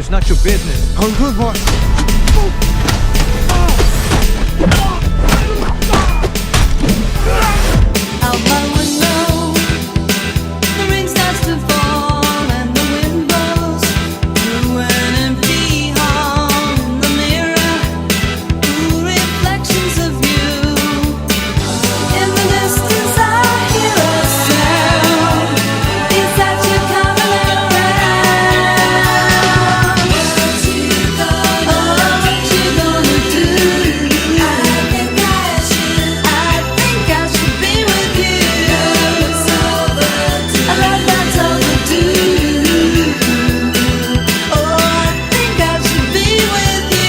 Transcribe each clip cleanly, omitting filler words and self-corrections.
It's not your business. I'm good, boss. Out my window, the rain starts to fall and the wind blows through an empty hall. In the mirror, ooh, reflections of you. In the distance, I hear a sound. Is that you coming around? What you gonna do? I think I should be with you. I love that's overdue. Oh, I think I should be with you.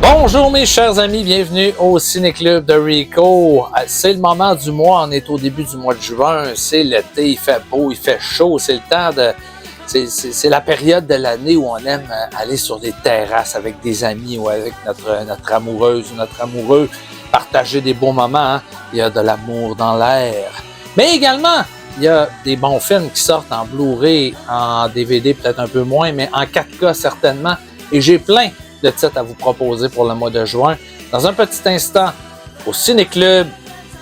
Bonjour mes chers amis, bienvenue au Ciné-Club de Rico. C'est le moment du mois, on est au début du mois de juin, c'est l'été, il fait beau, il fait chaud, c'est le temps de... C'est la période de l'année où on aime aller sur des terrasses avec des amis ou avec notre amoureuse ou notre amoureux, partager des beaux moments, hein? Il y a de l'amour dans l'air. Mais également, il y a des bons films qui sortent en Blu-ray, en DVD peut-être un peu moins, mais en 4K certainement. Et j'ai plein de titres à vous proposer pour le mois de juin. Dans un petit instant, au Ciné-Club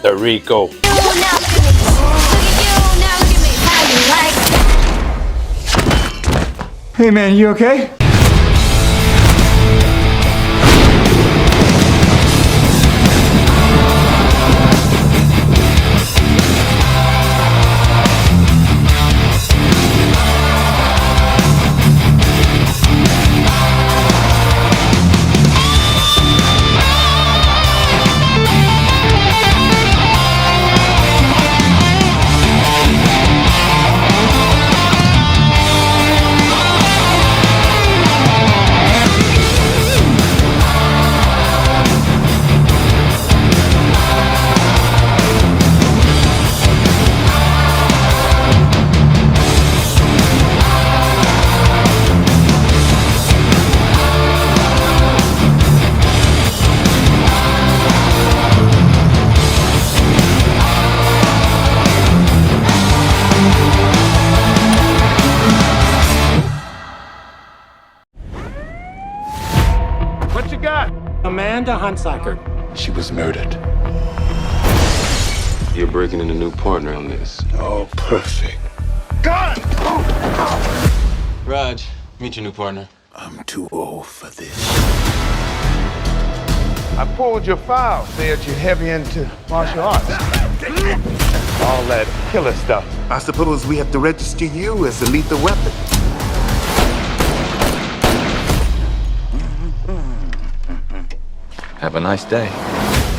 de Rico. Hey, man, you okay? What you got? Amanda Hunsaker. She was murdered. You're breaking in a new partner on this. Oh, perfect. Got it! Raj, meet your new partner. I'm too old for this. I pulled your file, said you're heavy into martial arts. All that killer stuff. I suppose we have to register you as a lethal weapon. Have a nice day.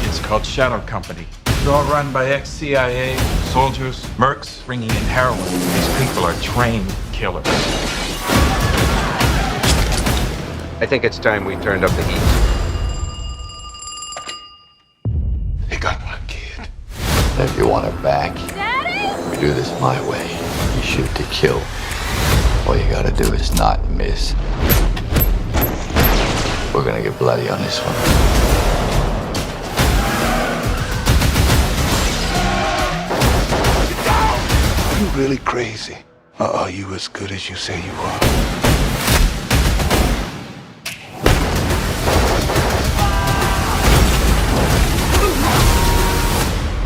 It's called Shadow Company. It's all run by ex-CIA soldiers, mercs, bringing in heroin. These people are trained killers. I think it's time we turned up the heat. They got my kid. If you want her back, Daddy? we do this my way. You shoot to kill. All you gotta do is not miss. We're gonna get bloody on this one. Are you really crazy? Or are you as good as you say you are?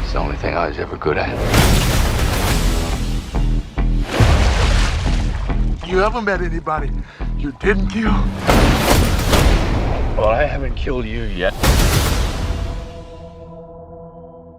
It's the only thing I was ever good at. You ever met anybody you didn't kill? Well, I haven't killed you yet.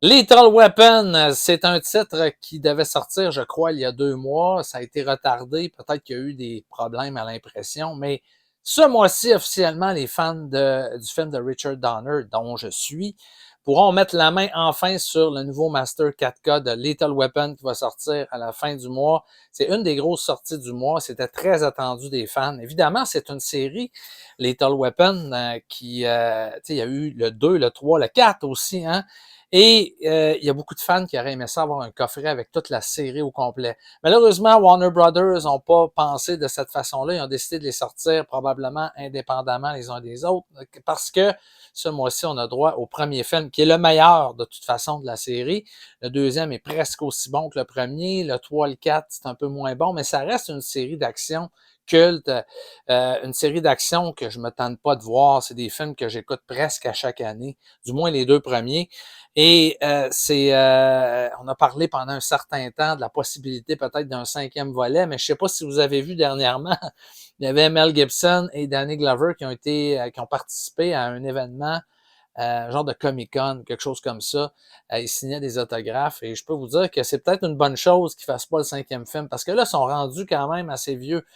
Lethal Weapon, c'est un titre qui devait sortir, je crois, il y a 2 mois. Ça a été retardé. Peut-être qu'il y a eu des problèmes à l'impression, mais ce mois-ci, officiellement, les fans du film de Richard Donner, dont je suis, pourront mettre la main enfin sur le nouveau Master 4K de Lethal Weapon qui va sortir à la fin du mois. C'est une des grosses sorties du mois. C'était très attendu des fans. Évidemment, c'est une série, Lethal Weapon, qui, il y a eu le 2, le 3, le 4 aussi, hein? Et il y a beaucoup de fans qui auraient aimé ça avoir un coffret avec toute la série au complet. Malheureusement, Warner Brothers n'ont pas pensé de cette façon-là. Ils ont décidé de les sortir probablement indépendamment les uns des autres parce que ce mois-ci, on a droit au premier film qui est le meilleur de toute façon de la série. Le deuxième est presque aussi bon que le premier. Le 3, le 4, c'est un peu moins bon, mais ça reste une série d'action culte, une série d'action que je me tente pas de voir. C'est des films que j'écoute presque à chaque année, du moins les 2 premiers. Et on a parlé pendant un certain temps de la possibilité peut-être d'un 5e volet, mais je sais pas si vous avez vu dernièrement, il y avait Mel Gibson et Danny Glover qui ont participé à un événement, genre de Comic-Con, quelque chose comme ça. Ils signaient des autographes et je peux vous dire que c'est peut-être une bonne chose qu'ils fassent pas le 5e film parce que là, ils sont rendus quand même assez vieux.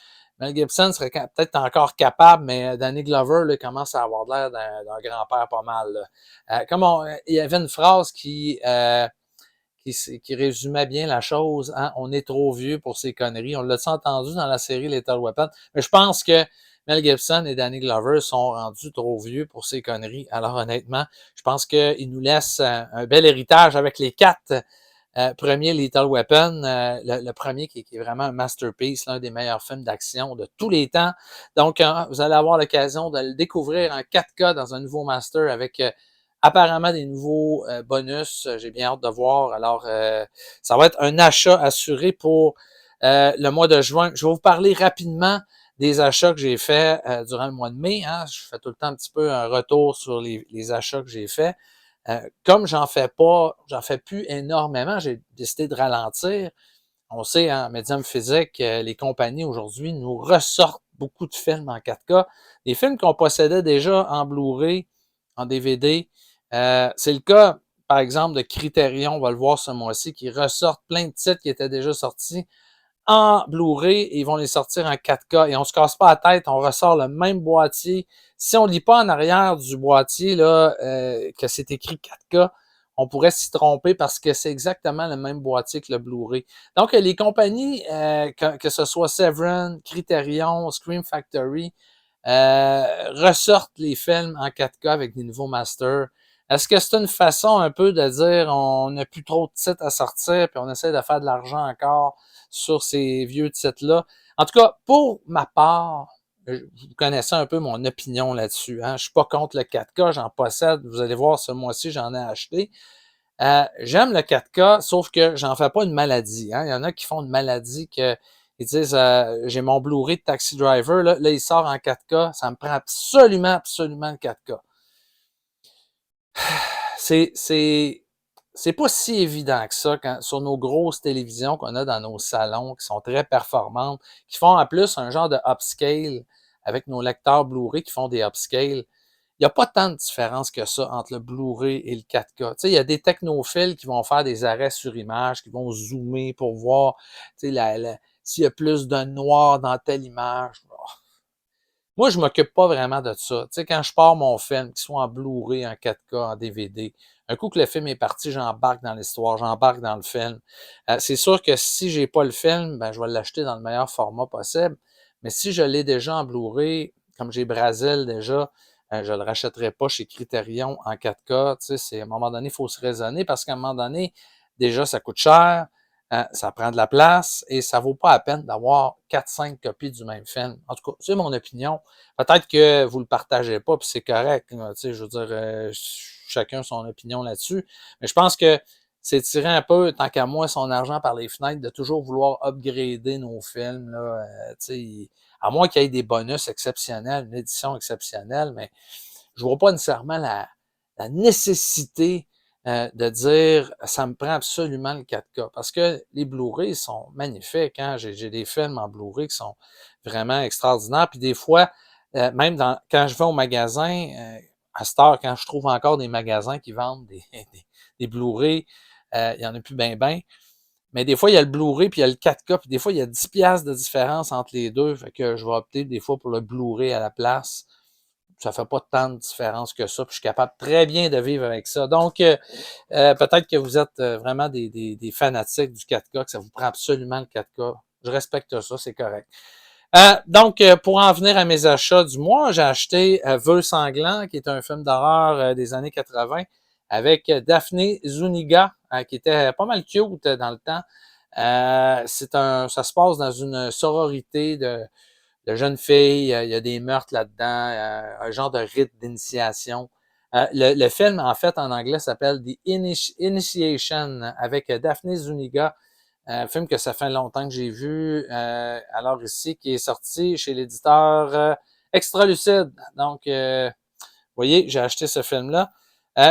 Mel Gibson serait peut-être encore capable, mais Danny Glover là, commence à avoir l'air d'un grand-père pas mal. Là. Il y avait une phrase qui résumait bien la chose. Hein? On est trop vieux pour ces conneries. On l'a entendu dans la série Lethal Weapon. Mais je pense que Mel Gibson et Danny Glover sont rendus trop vieux pour ces conneries. Alors honnêtement, je pense qu'ils nous laissent un bel héritage avec les 4 premier Lethal Weapon, le premier qui est vraiment un masterpiece, l'un des meilleurs films d'action de tous les temps. Donc, vous allez avoir l'occasion de le découvrir en 4K dans un nouveau master avec apparemment des nouveaux bonus. J'ai bien hâte de voir. Alors, ça va être un achat assuré pour le mois de juin. Je vais vous parler rapidement des achats que j'ai faits durant le mois de mai. Hein. Je fais tout le temps un petit peu un retour sur les achats que j'ai faits. Comme j'en fais plus énormément, j'ai décidé de ralentir. On sait, en médium physique, les compagnies aujourd'hui nous ressortent beaucoup de films en 4K. Des films qu'on possédait déjà en Blu-ray, en DVD. C'est le cas, par exemple, de Criterion, on va le voir ce mois-ci, qui ressortent plein de titres qui étaient déjà sortis en Blu-ray et ils vont les sortir en 4K. Et on se casse pas la tête, on ressort le même boîtier. Si on lit pas en arrière du boîtier là que c'est écrit 4K, on pourrait s'y tromper parce que c'est exactement le même boîtier que le Blu-ray. Donc, les compagnies, que ce soit Severin, Criterion, Scream Factory, ressortent les films en 4K avec des nouveaux masters. Est-ce que c'est une façon un peu de dire on n'a plus trop de titres à sortir puis on essaie de faire de l'argent encore sur ces vieux titres-là? En tout cas, pour ma part, vous connaissez un peu mon opinion là-dessus. Hein? Je suis pas contre le 4K, j'en possède. Vous allez voir, ce mois-ci, j'en ai acheté. J'aime le 4K, sauf que j'en fais pas une maladie. Hein? Il y en a qui font une maladie que ils disent j'ai mon Blu-ray de Taxi Driver, là, il sort en 4K, ça me prend absolument le 4K. C'est pas si évident que ça sur nos grosses télévisions qu'on a dans nos salons, qui sont très performantes, qui font en plus un genre de upscale avec nos lecteurs Blu-ray qui font des upscale. Il n'y a pas tant de différence que ça entre le Blu-ray et le 4K. Tu sais, il y a des technophiles qui vont faire des arrêts sur image, qui vont zoomer pour voir tu sais, s'il y a plus de noir dans telle image. Moi, je m'occupe pas vraiment de ça. Tu sais, quand je pars mon film, qu'il soit en Blu-ray, en 4K, en DVD, un coup que le film est parti, j'embarque dans l'histoire, j'embarque dans le film. C'est sûr que si j'ai pas le film, ben, je vais l'acheter dans le meilleur format possible. Mais si je l'ai déjà en Blu-ray, comme j'ai Brasil déjà, je le rachèterai pas chez Criterion en 4K. Tu sais, à un moment donné, il faut se raisonner parce qu'à un moment donné, déjà, ça coûte cher. Ça prend de la place et ça vaut pas la peine d'avoir 4-5 copies du même film. En tout cas, c'est mon opinion. Peut-être que vous le partagez pas, puis c'est correct. Tu sais, je veux dire, chacun son opinion là-dessus. Mais je pense que c'est tirer un peu, tant qu'à moi, son argent par les fenêtres, de toujours vouloir upgrader nos films. Là, tu sais, à moins qu'il y ait des bonus exceptionnels, une édition exceptionnelle, mais je vois pas nécessairement la nécessité de dire ça me prend absolument le 4K parce que les Blu-ray sont magnifiques. Hein? J'ai des films en Blu-ray qui sont vraiment extraordinaires. Puis des fois, même quand je vais au magasin, à cette heure, quand je trouve encore des magasins qui vendent des Blu-ray, il y en a plus ben. Mais des fois, il y a le Blu-ray puis il y a le 4K. Puis des fois, il y a 10$ de différence entre les deux. Fait que je vais opter des fois pour le Blu-ray à la place. Ça fait pas tant de différence que ça, puis je suis capable très bien de vivre avec ça. Donc, peut-être que vous êtes vraiment des fanatiques du 4K, que ça vous prend absolument le 4K. Je respecte ça, c'est correct. Donc, pour en venir à mes achats du mois, j'ai acheté Vœux sanglants, qui est un film d'horreur des années 80, avec Daphne Zuniga, qui était pas mal cute dans le temps. Ça se passe dans une sororité de jeunes filles. Il y a des meurtres là-dedans, un genre de rite d'initiation. Le film, en fait, en anglais, s'appelle The Initiation avec Daphne Zuniga. Un film que ça fait longtemps que j'ai vu. Alors ici, qui est sorti chez l'éditeur Extra Lucide. Donc, vous voyez, j'ai acheté ce film-là.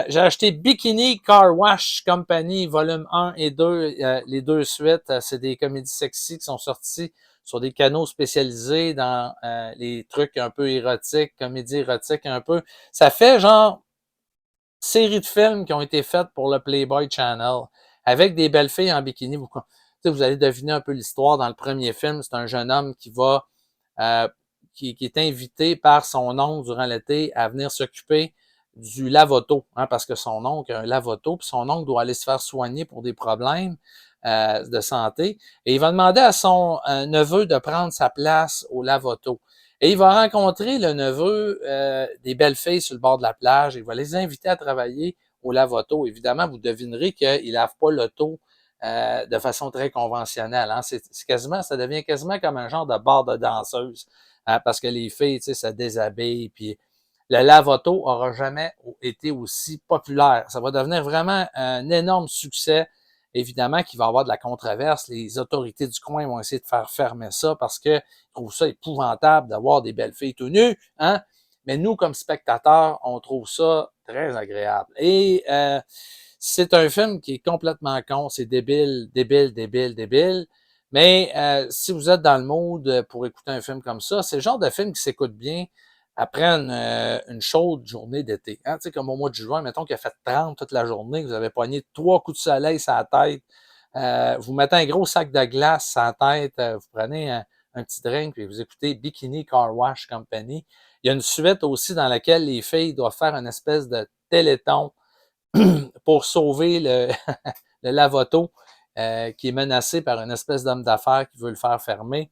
J'ai acheté Bikini Car Wash Company, volume 1 et 2, les deux suites. C'est des comédies sexy qui sont sorties sur des canaux spécialisés dans les trucs un peu érotiques, comédies érotiques un peu. Ça fait genre série de films qui ont été faites pour le Playboy Channel, avec des belles filles en bikini. Vous allez deviner un peu l'histoire. Dans le premier film, c'est un jeune homme qui va qui est invité par son oncle durant l'été à venir s'occuper du lave-auto, parce que son oncle a un lave-auto, puis son oncle doit aller se faire soigner pour des problèmes de santé. Et il va demander à son neveu de prendre sa place au lave-auto. Et il va rencontrer le neveu des belles filles sur le bord de la plage. Il va les inviter à travailler au lave-auto. Évidemment, vous devinerez qu'il ne lave pas l'auto de façon très conventionnelle. C'est quasiment, ça devient quasiment comme un genre de bar de danseuse. Parce que les filles, tu sais, se déshabillent. Puis le lave-auto n'aura jamais été aussi populaire. Ça va devenir vraiment un énorme succès. Évidemment qu'il va y avoir de la controverse. Les autorités du coin vont essayer de faire fermer ça parce qu'ils trouvent ça épouvantable d'avoir des belles filles tout nues. Mais nous, comme spectateurs, on trouve ça très agréable. Et c'est un film qui est complètement con. C'est débile, débile, débile, débile. Mais si vous êtes dans le mood pour écouter un film comme ça, c'est le genre de film qui s'écoute bien après une chaude journée d'été. Tu sais, comme au mois de juin, mettons qu'il a fait 30 toute la journée, que vous avez pogné 3 coups de soleil sur la tête, vous mettez un gros sac de glace sur la tête, vous prenez un petit drink, puis vous écoutez Bikini Car Wash Company. Il y a une suite aussi dans laquelle les filles doivent faire une espèce de téléthon pour sauver le lave-auto qui est menacé par une espèce d'homme d'affaires qui veut le faire fermer.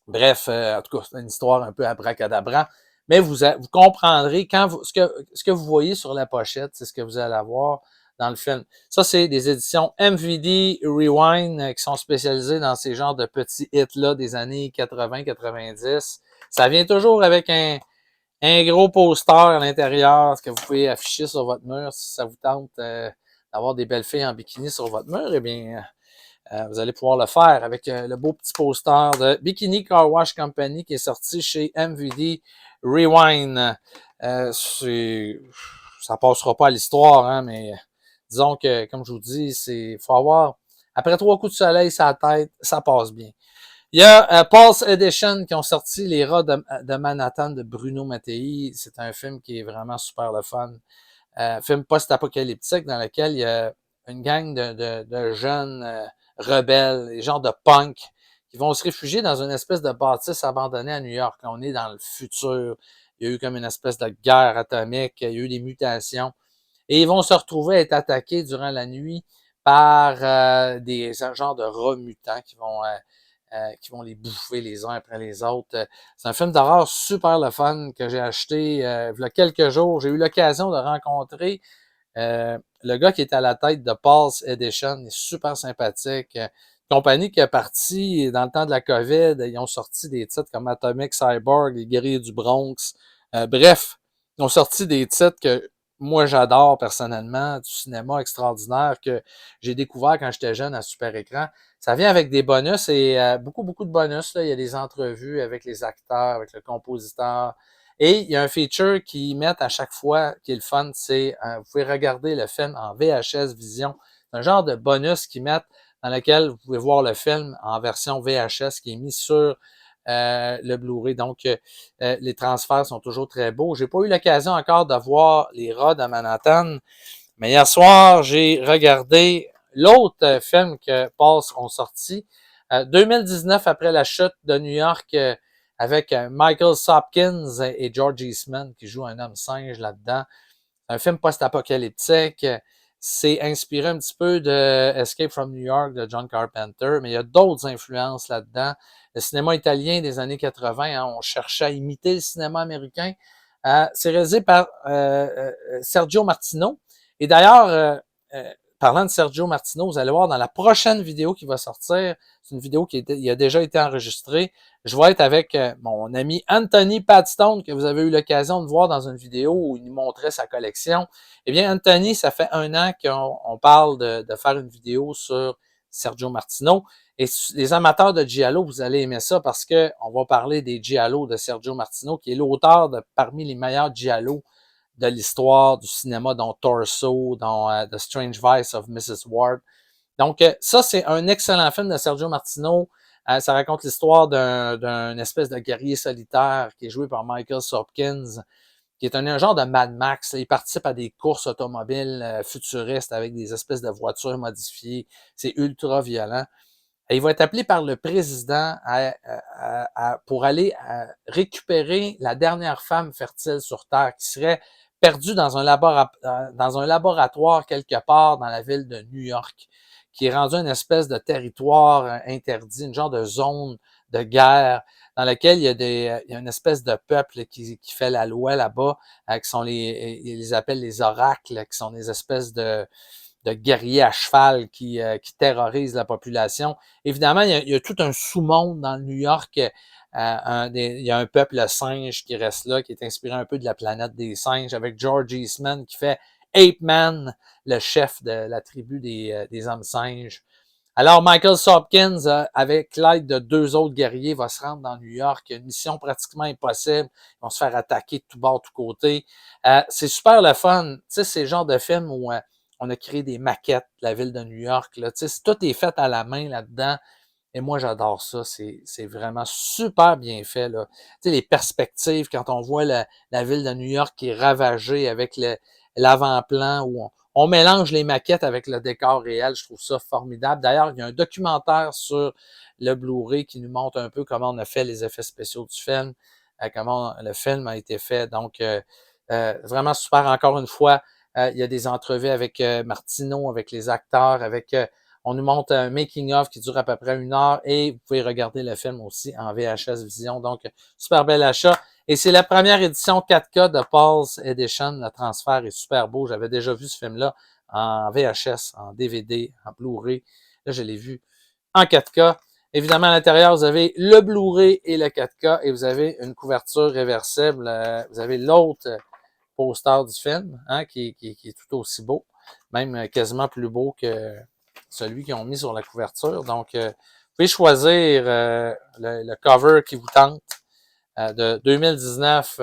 Bref, en tout cas, c'est une histoire un peu abracadabra. Mais vous comprendrez ce que vous voyez sur la pochette, c'est ce que vous allez avoir dans le film. Ça, c'est des éditions MVD Rewind qui sont spécialisées dans ces genres de petits hits-là des années 80-90. Ça vient toujours avec un gros poster à l'intérieur, ce que vous pouvez afficher sur votre mur si ça vous tente d'avoir des belles filles en bikini sur votre mur, eh bien, vous allez pouvoir le faire avec le beau petit poster de Bikini Car Wash Company qui est sorti chez MVD Rewind. Ça passera pas à l'histoire, mais disons que, comme je vous dis, faut avoir, après 3 coups de soleil sur la tête, ça passe bien. Il y a Pulse Edition qui ont sorti Les Rats de Manhattan de Bruno Mattei. C'est un film qui est vraiment super le fun. Film post-apocalyptique dans lequel il y a une gang de jeunes rebelles, des genres de punk, qui vont se réfugier dans une espèce de bâtisse abandonnée à New York. Là, on est dans le futur. Il y a eu comme une espèce de guerre atomique. Il y a eu des mutations. Et ils vont se retrouver à être attaqués durant la nuit par des genres de rats mutants qui vont les bouffer les uns après les autres. C'est un film d'horreur super le fun que j'ai acheté il y a quelques jours. J'ai eu l'occasion de rencontrer le gars qui est à la tête de Pulse Edition. Il est super sympathique. Compagnie qui est partie dans le temps de la COVID. Ils ont sorti des titres comme Atomic Cyborg, Les Guerriers du Bronx. Bref, ils ont sorti des titres que moi j'adore personnellement, du cinéma extraordinaire que j'ai découvert quand j'étais jeune à super écran. Ça vient avec des bonus et beaucoup de bonus. Là. Il y a des entrevues avec les acteurs, avec le compositeur. Et il y a un feature qu'ils mettent à chaque fois qui est le fun, c'est vous pouvez regarder le film en VHS Vision. C'est un genre de bonus qu'ils mettent dans lequel vous pouvez voir le film en version VHS qui est mis sur le Blu-ray. Donc, les transferts sont toujours très beaux. J'ai pas eu l'occasion encore de voir Les Rats de Manhattan, mais hier soir, j'ai regardé l'autre film que Pulse ont sorti. 2019, après la chute de New York, avec Michael Sopkins et George Eastman qui joue un homme singe là-dedans. C'est un film post-apocalyptique. C'est inspiré un petit peu de Escape from New York de John Carpenter, mais il y a d'autres influences là-dedans. Le cinéma italien des années 80, on cherchait à imiter le cinéma américain. C'est réalisé par Sergio Martino Et d'ailleurs, parlant de Sergio Martino, vous allez voir dans la prochaine vidéo qui va sortir, c'est une vidéo qui a déjà été enregistrée. Je vais être avec mon ami Anthony Padstone, que vous avez eu l'occasion de voir dans une vidéo où il nous montrait sa collection. Eh bien, Anthony, ça fait 1 an qu'on parle de faire une vidéo sur Sergio Martino. Et les amateurs de giallo, vous allez aimer ça parce que on va parler des giallo de Sergio Martino, qui est l'auteur de parmi les meilleurs giallo de l'histoire du cinéma, dont Torso, dont The Strange Vice of Mrs. Ward. Donc, ça, c'est un excellent film de Sergio Martino. Ça raconte l'histoire d'un espèce de guerrier solitaire qui est joué par Michael Sopkins, qui est un genre de Mad Max. Il participe à des courses automobiles futuristes avec des espèces de voitures modifiées. C'est ultra violent. Et il va être appelé par le président pour aller récupérer la dernière femme fertile sur Terre qui serait perdue dans un laboratoire quelque part dans la ville de New York, qui est rendu une espèce de territoire interdit, une genre de zone de guerre dans laquelle il y a une espèce de peuple qui fait la loi là-bas, qui sont ils les appellent les oracles, qui sont des espèces de guerriers à cheval qui terrorisent la population. Évidemment, il y a tout un sous-monde dans New York. Il y a un peuple singe qui reste là, qui est inspiré un peu de la planète des singes, avec George Eastman qui fait Ape Man, le chef de la tribu des hommes singes. Alors, Michael Sopkins, avec l'aide de 2 autres guerriers, va se rendre dans New York. Il y a une mission pratiquement impossible. Ils vont se faire attaquer de tous bords, de tous côtés. C'est super le fun. Tu sais, c'est le genre de film où on a créé des maquettes de la ville de New York. Là. Tu sais, tout est fait à la main là-dedans. Et moi, j'adore ça. C'est vraiment super bien fait. Là. Tu sais, les perspectives, quand on voit la ville de New York qui est ravagée avec l'avant-plan, où on mélange les maquettes avec le décor réel. Je trouve ça formidable. D'ailleurs, il y a un documentaire sur le Blu-ray qui nous montre un peu comment on a fait les effets spéciaux du film, comment le film a été fait. Donc, vraiment super. Encore une fois, il y a des entrevues avec Martino, avec les acteurs, on nous montre un making-of qui dure à peu près 1 heure et vous pouvez regarder le film aussi en VHS Vision. Donc, super bel achat. Et c'est la première édition 4K de Paul's Edition. Le transfert est super beau. J'avais déjà vu ce film-là en VHS, en DVD, en Blu-ray. Là, je l'ai vu en 4K. Évidemment, à l'intérieur, vous avez le Blu-ray et le 4K et vous avez une couverture réversible. Vous avez l'autre poster du film, hein, qui est tout aussi beau, même quasiment plus beau que celui qu'ils ont mis sur la couverture. Donc, vous pouvez choisir le cover qui vous tente de 2019,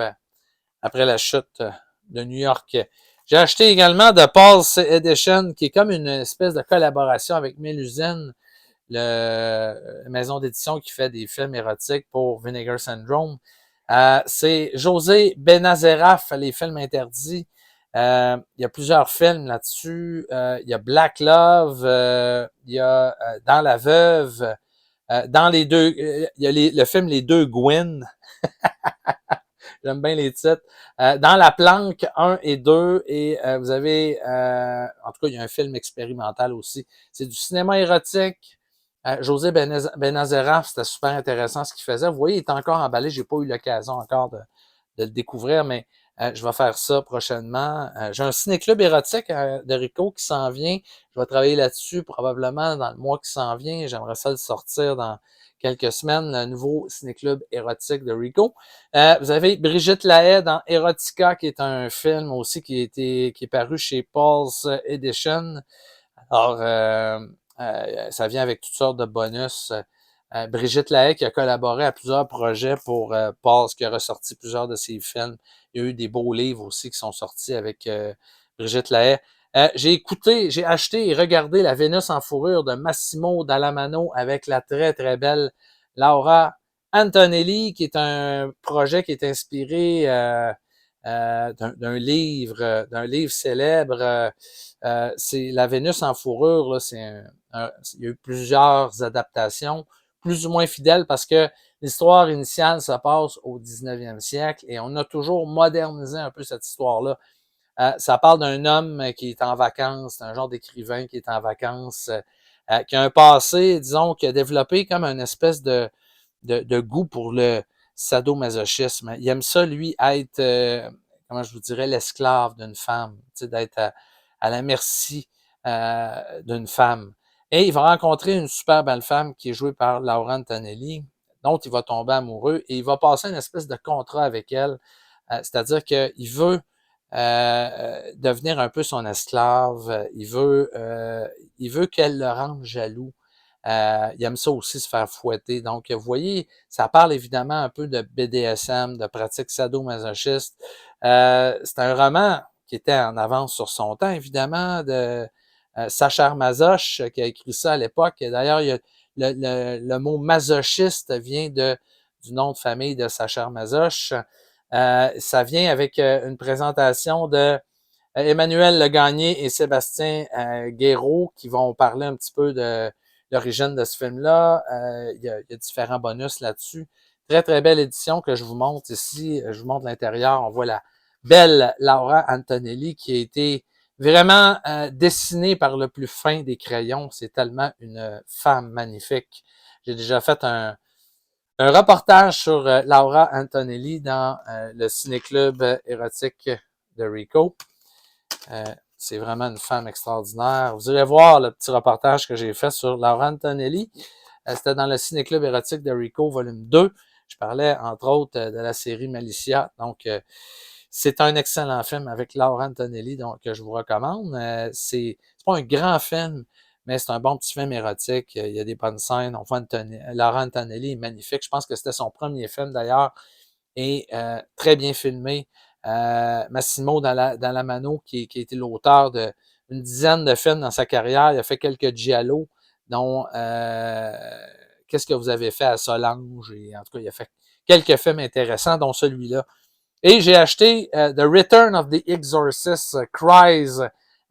après la chute de New York. J'ai acheté également The Paul's Edition, qui est comme une espèce de collaboration avec Mélusine, la maison d'édition qui fait des films érotiques pour Vinegar Syndrome. C'est José Benazeraf, les films interdits. Il y a plusieurs films là-dessus. Il y a Black Love, il y a Dans la Veuve, dans les deux, il y a le film Les Deux Gwyn. J'aime bien les titres. Dans la planque 1 et 2, et vous avez, en tout cas, il y a un film expérimental aussi. C'est du cinéma érotique. José Benazeraf, c'était super intéressant ce qu'il faisait. Vous voyez, il est encore emballé. J'ai pas eu l'occasion encore de le découvrir, mais je vais faire ça prochainement. J'ai un ciné-club érotique de Rico qui s'en vient. Je vais travailler là-dessus probablement dans le mois qui s'en vient. J'aimerais ça le sortir dans quelques semaines, le nouveau ciné-club érotique de Rico. Vous avez Brigitte Lahaie dans Erotica, qui est un film aussi qui est paru chez Paul's Edition. Alors, ça vient avec toutes sortes de bonus. Brigitte Lahaie qui a collaboré à plusieurs projets pour Paul's, qui a ressorti plusieurs de ses films. Il y a eu des beaux livres aussi qui sont sortis avec Brigitte Lahaie. J'ai acheté et regardé La Vénus en fourrure de Massimo Dallamano avec la très, très belle Laura Antonelli, qui est un projet qui est inspiré d'un livre célèbre. C'est La Vénus en fourrure. Là, il y a eu plusieurs adaptations, plus ou moins fidèles, parce que l'histoire initiale se passe au 19e siècle et on a toujours modernisé un peu cette histoire-là. Ça parle d'un homme qui est en vacances, c'est un genre d'écrivain qui est en vacances, qui a un passé, disons, qui a développé comme une espèce de goût pour le sadomasochisme. Il aime ça, lui, être, comment je vous dirais, l'esclave d'une femme, tu sais, d'être à la merci d'une femme. Et il va rencontrer une super belle femme qui est jouée par Laura Antonelli, dont il va tomber amoureux et il va passer une espèce de contrat avec elle, c'est-à-dire qu'il veut devenir un peu son esclave, il veut qu'elle le rende jaloux. Il aime ça aussi se faire fouetter. Donc, vous voyez, ça parle évidemment un peu de BDSM, de pratiques sadomasochistes. C'est un roman qui était en avance sur son temps, évidemment, de Sacher Masoch qui a écrit ça à l'époque. Et d'ailleurs, le mot masochiste vient du nom de famille de Sacher Masoch. Ça vient avec une présentation de Emmanuel Le Gagné et Sébastien Guéraud qui vont parler un petit peu de l'origine de ce film-là. Il y a différents bonus là-dessus. Très, très belle édition que je vous montre ici. Je vous montre l'intérieur. On voit la belle Laura Antonelli qui a été vraiment dessinée par le plus fin des crayons. C'est tellement une femme magnifique. J'ai déjà fait un reportage sur Laura Antonelli dans le ciné-club érotique de Rico. C'est vraiment une femme extraordinaire. Vous irez voir le petit reportage que j'ai fait sur Laura Antonelli. C'était dans le ciné-club érotique de Rico, volume 2. Je parlais, entre autres, de la série Malicia. Donc, c'est un excellent film avec Laura Antonelli donc, que je vous recommande. C'est pas un grand film, mais c'est un bon petit film érotique. Il y a des bonnes scènes. On voit Laura Antonelli est magnifique. Je pense que c'était son premier film, d'ailleurs. Et très bien filmé. Massimo Dallamano, qui a été l'auteur d'une dizaine de films dans sa carrière. Il a fait quelques giallo, dont Qu'est-ce que vous avez fait à Solange? Et en tout cas, il a fait quelques films intéressants, dont celui-là. Et j'ai acheté The Return of the Exorcist, Cries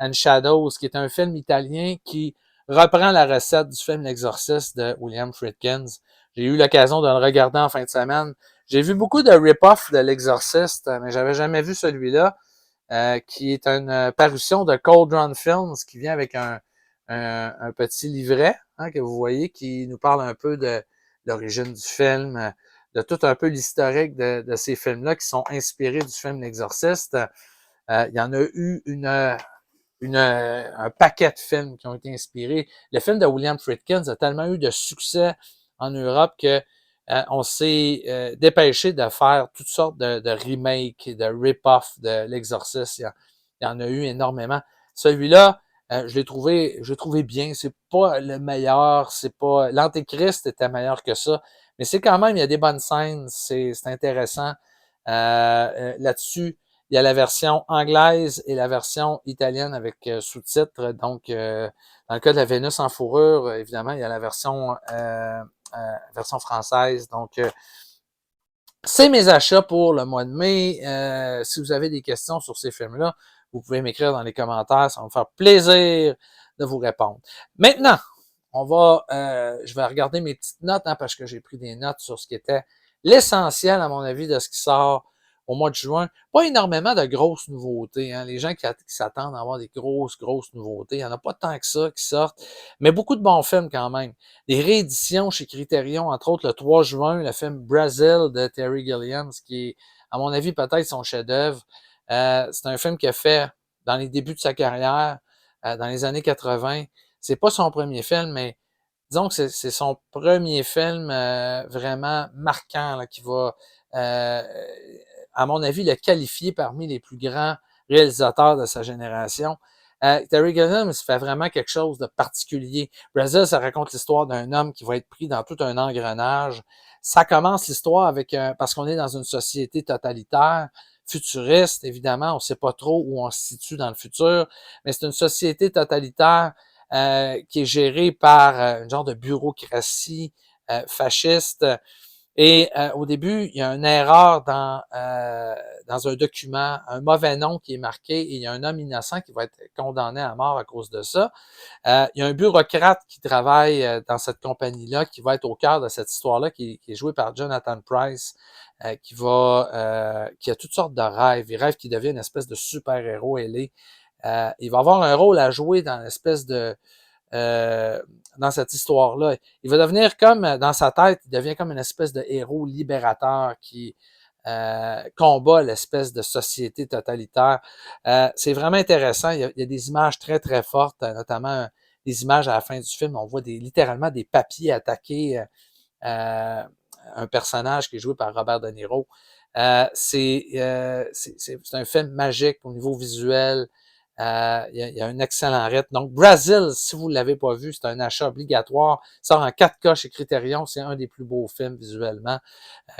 and Shadows, qui est un film italien qui reprend la recette du film L'Exorciste de William Friedkin. J'ai eu l'occasion de le regarder en fin de semaine. J'ai vu beaucoup de rip-off de L'Exorciste, mais j'avais jamais vu celui-là, qui est une parution de Cold Run Films, qui vient avec un petit livret, hein, que vous voyez, qui nous parle un peu de l'origine du film, de tout un peu l'historique de ces films-là qui sont inspirés du film L'Exorciste. Il y en a eu un paquet de films qui ont été inspirés. Le film de William Friedkin a tellement eu de succès en Europe que on s'est dépêché de faire toutes sortes de remakes, de rip-off de L'Exorciste. Il y en a eu énormément. Celui-là, je l'ai trouvé bien. C'est pas le meilleur, c'est pas. L'Antéchrist était meilleur que ça, mais c'est quand même, il y a des bonnes scènes, c'est intéressant. Là-dessus, il y a la version anglaise et la version italienne avec sous-titres. Donc, dans le cas de la Vénus en fourrure, évidemment, il y a la version française. Donc, c'est mes achats pour le mois de mai. Si vous avez des questions sur ces films-là, vous pouvez m'écrire dans les commentaires. Ça va me faire plaisir de vous répondre. Maintenant, je vais regarder mes petites notes, hein, parce que j'ai pris des notes sur ce qui était l'essentiel, à mon avis, de ce qui sort au mois de juin. Pas énormément de grosses nouveautés. Hein. Les gens qui s'attendent à avoir des grosses nouveautés, il n'y en a pas tant que ça qui sortent, mais beaucoup de bons films quand même. Des rééditions chez Criterion, entre autres le 3 juin, le film Brazil de Terry Gilliam, qui est, à mon avis, peut-être son chef-d'œuvre. C'est un film qu'il a fait dans les débuts de sa carrière, dans les années 80. C'est pas son premier film, mais disons que c'est son premier film vraiment marquant là, qui va, à mon avis, le qualifier parmi les plus grands réalisateurs de sa génération. Terry Gilliam, il fait vraiment quelque chose de particulier. Brazil, ça raconte l'histoire d'un homme qui va être pris dans tout un engrenage. Ça commence l'histoire avec parce qu'on est dans une société totalitaire, futuriste, évidemment, on ne sait pas trop où on se situe dans le futur, mais c'est une société totalitaire qui est gérée par un genre de bureaucratie fasciste. Et au début, il y a une erreur dans un document, un mauvais nom qui est marqué, et il y a un homme innocent qui va être condamné à mort à cause de ça. Il y a un bureaucrate qui travaille dans cette compagnie-là, qui va être au cœur de cette histoire-là, qui est joué par Jonathan Pryce, qui a toutes sortes de rêves. Il rêve qu'il devienne une espèce de super-héros ailé. Il va avoir un rôle à jouer dans l'espèce de dans cette histoire-là. Il va devenir comme, dans sa tête, il devient comme une espèce de héros libérateur qui combat l'espèce de société totalitaire. C'est vraiment intéressant. Il y a des images très, très fortes, notamment des images à la fin du film. On voit littéralement des papiers attaquer un personnage qui est joué par Robert De Niro. C'est un film magique au niveau visuel. Il y a un excellent rythme. Donc, Brazil, si vous ne l'avez pas vu, c'est un achat obligatoire. Il sort en 4K chez Criterion. C'est un des plus beaux films visuellement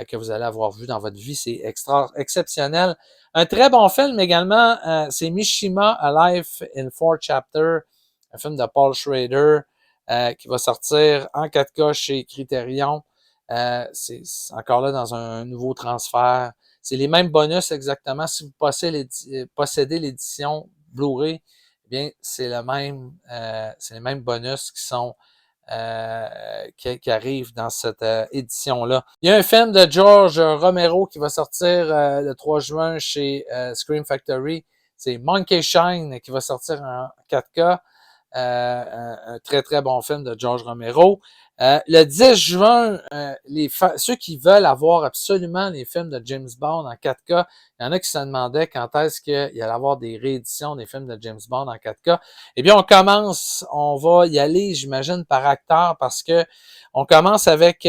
que vous allez avoir vu dans votre vie. C'est exceptionnel. Un très bon film également, c'est Mishima, A Life in Four Chapters, un film de Paul Schrader qui va sortir en 4K chez Criterion. C'est encore là dans un nouveau transfert. C'est les mêmes bonus exactement. Si vous possédez l'édition Blu-ray, eh bien, c'est les mêmes bonus qui sont qui arrivent dans cette édition-là. Il y a un film de George Romero qui va sortir le 3 juin chez Scream Factory. C'est Monkey Shine qui va sortir en 4K. Un très, très bon film de George Romero. Le 10 juin, ceux qui veulent avoir absolument les films de James Bond en 4K, il y en a qui se demandaient quand est-ce qu'il allait avoir des rééditions des films de James Bond en 4K. Eh bien, on va y aller, j'imagine, par acteur parce que on commence avec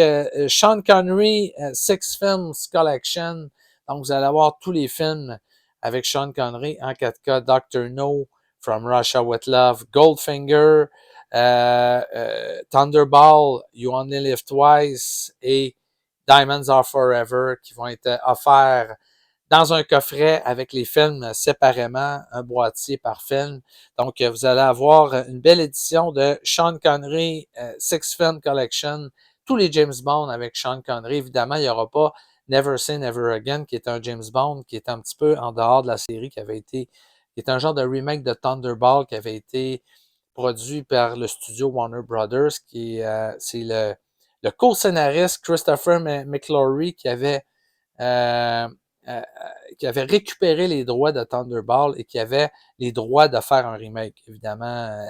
Sean Connery, Six Films Collection. Donc, vous allez avoir tous les films avec Sean Connery en 4K, Dr. No, From Russia with Love, Goldfinger, Thunderball, You Only Live Twice et Diamonds Are Forever qui vont être offerts dans un coffret avec les films séparément, un boîtier par film. Donc, vous allez avoir une belle édition de Sean Connery, Six Film Collection, tous les James Bond avec Sean Connery. Évidemment, il n'y aura pas Never Say Never Again, qui est un James Bond qui est un petit peu en dehors de la série, qui est un genre de remake de Thunderball qui avait été produit par le studio Warner Brothers, c'est le co-scénariste Christopher McClory qui avait récupéré les droits de Thunderball et qui avait les droits de faire un remake. Évidemment,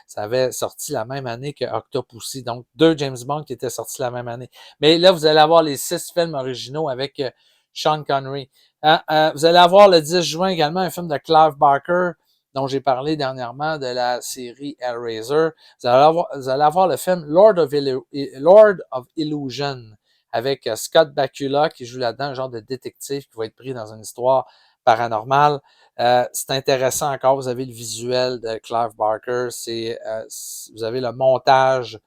ça avait sorti la même année que Octopussy, donc 2 James Bond qui étaient sortis la même année. Mais là, vous allez avoir les 6 films originaux avec Sean Connery. Vous allez avoir le 10 juin également un film de Clive Barker, dont j'ai parlé dernièrement de la série Hellraiser. Vous allez avoir le film Lord of Illusion avec Scott Bakula qui joue là-dedans, un genre de détective qui va être pris dans une histoire paranormale. C'est intéressant encore, vous avez le visuel de Clive Barker, vous avez le montage,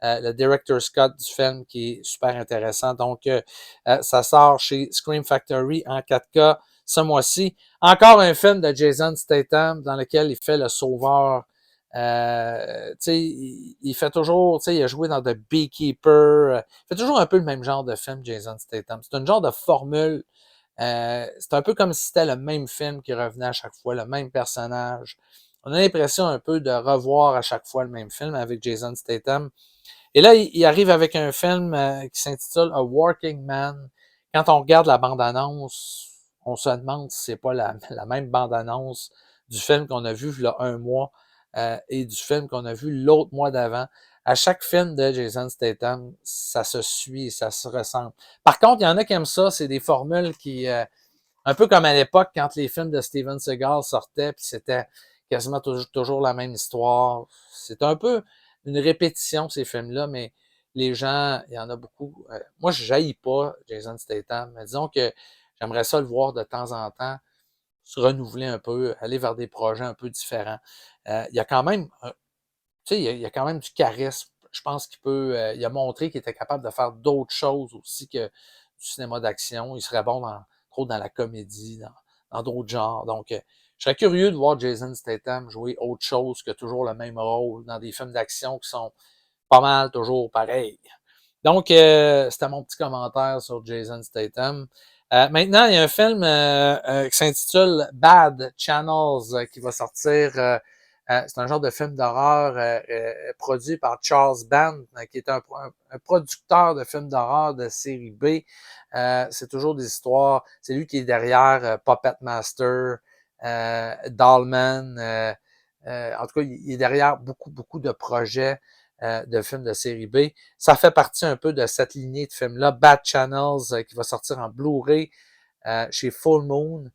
le director Scott du film qui est super intéressant. Donc, ça sort chez Scream Factory en 4K ce mois-ci. Encore un film de Jason Statham dans lequel il fait le sauveur. Il fait toujours, il a joué dans The Beekeeper. Il fait toujours un peu le même genre de film, Jason Statham. C'est un genre de formule. C'est un peu comme si c'était le même film qui revenait à chaque fois, le même personnage. On a l'impression un peu de revoir à chaque fois le même film avec Jason Statham. Et là, il arrive avec un film qui s'intitule A Working Man. Quand on regarde la bande-annonce, on se demande si c'est pas la même bande-annonce du film qu'on a vu il y a un mois et du film qu'on a vu l'autre mois d'avant. À chaque film de Jason Statham, ça se suit, ça se ressemble. Par contre, il y en a qui aiment ça, c'est des formules qui, un peu comme à l'époque, quand les films de Steven Seagal sortaient, puis c'était quasiment toujours la même histoire. C'est un peu une répétition, ces films-là, mais les gens, il y en a beaucoup. Moi, je n'haïs pas Jason Statham, mais disons que j'aimerais ça le voir de temps en temps, se renouveler un peu, aller vers des projets un peu différents. Il y a quand même, il y a quand même du charisme. Je pense il a montré qu'il était capable de faire d'autres choses aussi que du cinéma d'action. Il serait bon trop dans la comédie, dans d'autres genres. Donc, je serais curieux de voir Jason Statham jouer autre chose que toujours le même rôle dans des films d'action qui sont pas mal toujours pareils. Donc, c'était mon petit commentaire sur Jason Statham. Maintenant, il y a un film qui s'intitule Bad Channels qui va sortir. C'est un genre de film d'horreur produit par Charles Band, qui est un producteur de films d'horreur de série B. C'est toujours des histoires. C'est lui qui est derrière Puppet Master, Dollman. En tout cas, il est derrière beaucoup, beaucoup de projets de films de série B. Ça fait partie un peu de cette lignée de films-là. Bad Channels, qui va sortir en Blu-ray chez Full Moon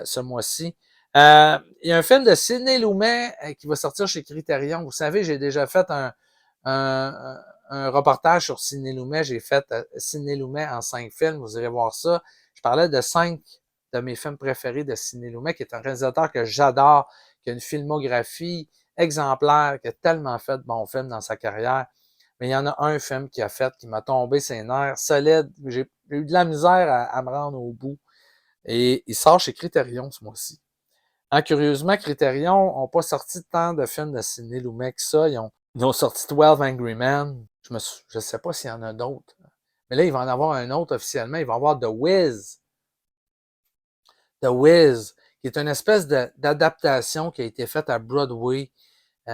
ce mois-ci. Il y a un film de Sidney Lumet qui va sortir chez Criterion. Vous savez, j'ai déjà fait un reportage sur Sidney Lumet. J'ai fait Sidney Lumet en 5 films. Vous irez voir ça. Je parlais de 5 de mes films préférés de Sidney Lumet, qui est un réalisateur que j'adore, qui a une filmographie exemplaire, qui a tellement fait de bons films dans sa carrière. Mais il y en a un film qui a fait, qui m'a tombé ses nerfs, solide. J'ai eu de la misère à me rendre au bout. Et il sort chez Criterion ce mois-ci. Curieusement, Criterion n'ont pas sorti tant de films de Sidney Lumet que ça. Ils ont sorti 12 Angry Men. Je ne sais pas s'il y en a d'autres. Mais là, il va en avoir un autre officiellement. Il va y avoir The Wiz. The Wiz, qui est une espèce d'adaptation qui a été faite à Broadway. Vous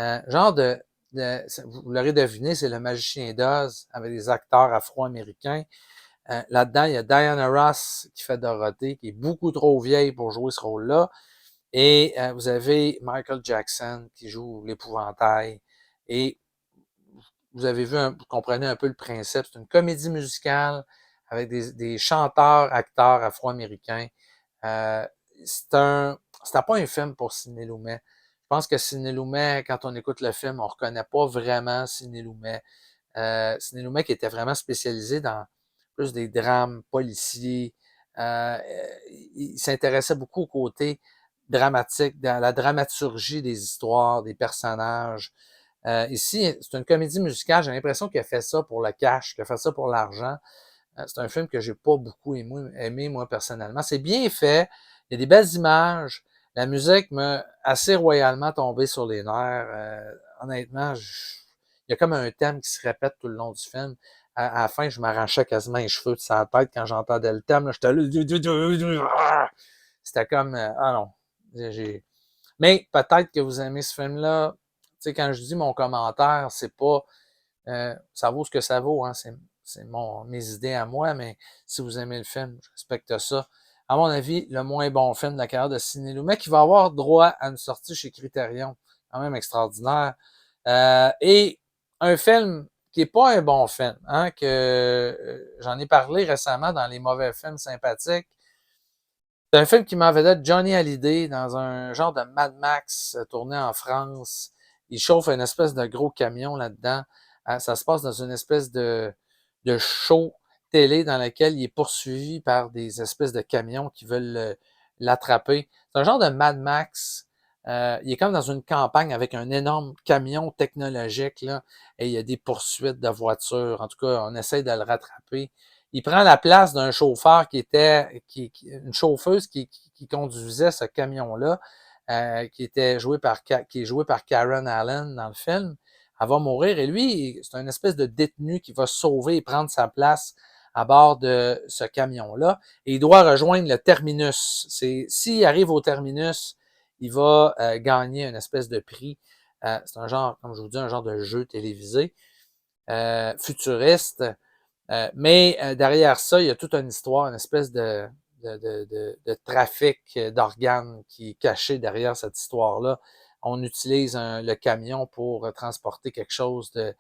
l'aurez deviné, c'est Le Magicien d'Oz avec des acteurs afro-américains. Là-dedans, il y a Diana Ross qui fait Dorothée, qui est beaucoup trop vieille pour jouer ce rôle-là. Et vous avez Michael Jackson qui joue l'épouvantail. Et vous avez vu, vous comprenez un peu le principe. C'est une comédie musicale avec des chanteurs, acteurs afro-américains. C'était pas un film pour Sidney Lumet. Je pense que Sidney Lumet, quand on écoute le film, on reconnaît pas vraiment Sidney Lumet. Sidney Lumet qui était vraiment spécialisé dans plus des drames policiers. Il s'intéressait beaucoup au côté dramatique, dans la dramaturgie des histoires, des personnages. Ici, c'est une comédie musicale. J'ai l'impression qu'il a fait ça pour le cash, qu'il a fait ça pour l'argent. C'est un film que j'ai pas beaucoup aimé, moi, personnellement. C'est bien fait. Il y a des belles images. La musique m'a assez royalement tombé sur les nerfs. Honnêtement, il y a comme un thème qui se répète tout le long du film. À la fin, je m'arrachais quasiment les cheveux de sa tête quand j'entendais le thème. J'étais là. C'était comme. Ah non. Mais peut-être que vous aimez ce film-là. Tu sais, quand je dis mon commentaire, c'est pas. Ça vaut ce que ça vaut, hein. C'est mes idées à moi, mais si vous aimez le film, je respecte ça. À mon avis, le moins bon film de la carrière de Sidney Lumet, qui va avoir droit à une sortie chez Criterion, quand même extraordinaire. Et un film qui est pas un bon film, hein, que j'en ai parlé récemment dans les mauvais films sympathiques. C'est un film qui m'a vedette Johnny Hallyday dans un genre de Mad Max tourné en France. Il chauffe une espèce de gros camion là-dedans. Ça se passe dans une espèce de show télé dans lequel il est poursuivi par des espèces de camions qui veulent l'attraper. C'est un genre de Mad Max. Il est comme dans une campagne avec un énorme camion technologique, là, et il y a des poursuites de voitures. En tout cas, on essaie de le rattraper. Il prend la place d'un chauffeur une chauffeuse qui conduisait ce camion-là, qui est joué par Karen Allen dans le film. Elle va mourir et lui, c'est une espèce de détenu qui va sauver et prendre sa place à bord de ce camion-là. Et il doit rejoindre le terminus. S'il arrive au terminus, il va gagner une espèce de prix. C'est un genre, comme je vous dis, un genre de jeu télévisé futuriste. Mais derrière ça, il y a toute une histoire, une espèce de trafic d'organes qui est caché derrière cette histoire-là. On utilise le camion pour transporter quelque chose de...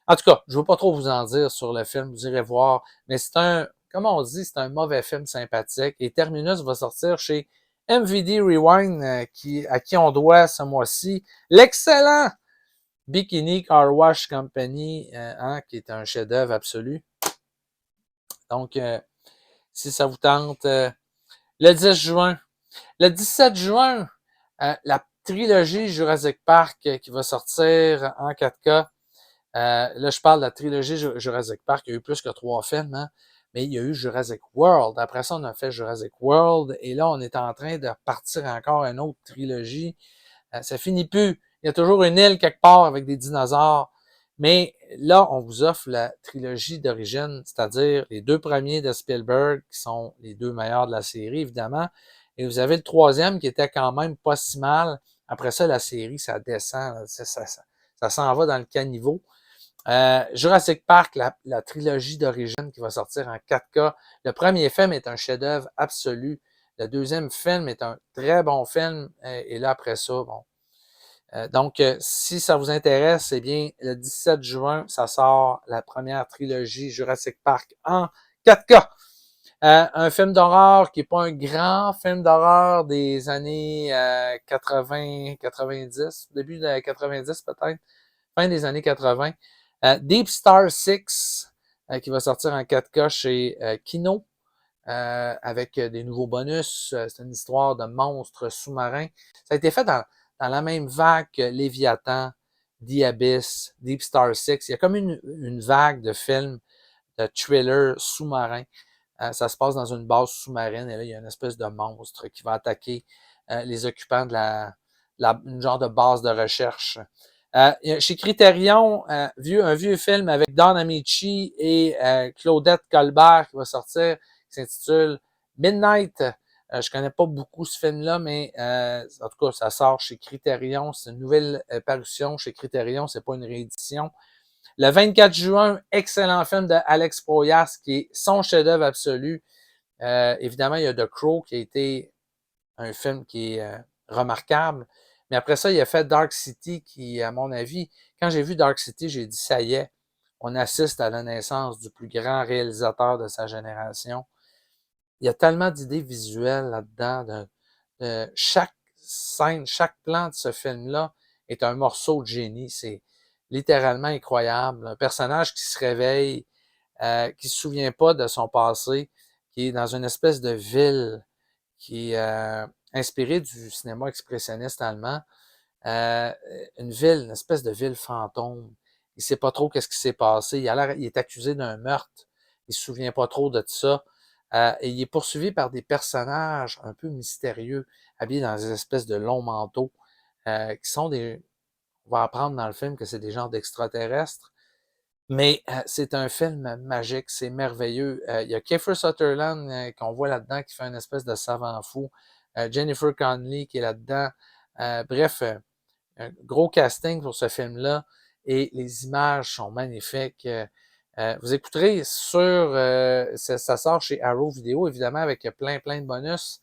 En tout cas, je ne veux pas trop vous en dire sur le film, vous irez voir, mais comme on dit, c'est un mauvais film sympathique. Et Terminus va sortir chez MVD Rewind, à qui on doit ce mois-ci l'excellent Bikini Car Wash Company, qui est un chef-d'œuvre absolu. Donc, si ça vous tente, le 10 juin. Le 17 juin, la trilogie Jurassic Park qui va sortir en 4K. Là, je parle de la trilogie Jurassic Park. Il y a eu plus que 3 films, hein? Mais il y a eu Jurassic World. Après ça, on a fait Jurassic World. Et là, on est en train de partir encore une autre trilogie. Ça finit plus. Il y a toujours une île quelque part avec des dinosaures. Mais là, on vous offre la trilogie d'origine, c'est-à-dire les 2 premiers de Spielberg, qui sont les 2 meilleurs de la série, évidemment. Et vous avez le 3e qui était quand même pas si mal. Après ça, la série, ça descend. Ça s'en va dans le caniveau. Jurassic Park, la trilogie d'origine qui va sortir en 4K. Le premier film est un chef-d'œuvre absolu. Le 2e film est un très bon film. Et là, après ça, bon, Donc, si ça vous intéresse, eh bien, le 17 juin, ça sort la première trilogie Jurassic Park en 4K. Un film d'horreur qui n'est pas un grand film d'horreur des années 80-90, début des 90 peut-être, fin des années 80. Deep Star 6, qui va sortir en 4K chez Kino, avec des nouveaux bonus. C'est une histoire de monstres sous-marins. Ça a été fait dans la même vague que Léviathan, The Abyss, Deep Star 6. Il y a comme une vague de films, de thrillers sous-marins. Ça se passe dans une base sous-marine et là, il y a une espèce de monstre qui va attaquer les occupants de une genre de base de recherche. Chez Criterion, un vieux film avec Don Amici et Claudette Colbert qui va sortir, qui s'intitule Midnight. Je connais pas beaucoup ce film-là, mais en tout cas, ça sort chez Criterion. C'est une nouvelle parution chez Criterion, c'est pas une réédition. Le 24 juin, excellent film de Alex Proyas, qui est son chef-d'œuvre absolu. Évidemment, il y a The Crow, qui a été un film qui est remarquable. Mais après ça, il a fait Dark City, qui, à mon avis, quand j'ai vu Dark City, j'ai dit, ça y est, on assiste à la naissance du plus grand réalisateur de sa génération. Il y a tellement d'idées visuelles là-dedans. Chaque scène, chaque plan de ce film-là est un morceau de génie. C'est littéralement incroyable. Un personnage qui se réveille, qui ne se souvient pas de son passé, qui est dans une espèce de ville qui est inspirée du cinéma expressionniste allemand. Une ville, une espèce de ville fantôme. Il ne sait pas trop qu'est-ce qui s'est passé. Il est accusé d'un meurtre. Il ne se souvient pas trop de ça. Et il est poursuivi par des personnages un peu mystérieux, habillés dans des espèces de longs manteaux, qui sont des... On va apprendre dans le film que c'est des genres d'extraterrestres. Mais c'est un film magique, c'est merveilleux. Il y a Kiefer Sutherland qu'on voit là-dedans qui fait une espèce de savant fou. Jennifer Connelly qui est là-dedans. Bref, un gros casting pour ce film-là. Et les images sont magnifiques. Vous écouterez ça sort chez Arrow Video, évidemment, avec plein de bonus.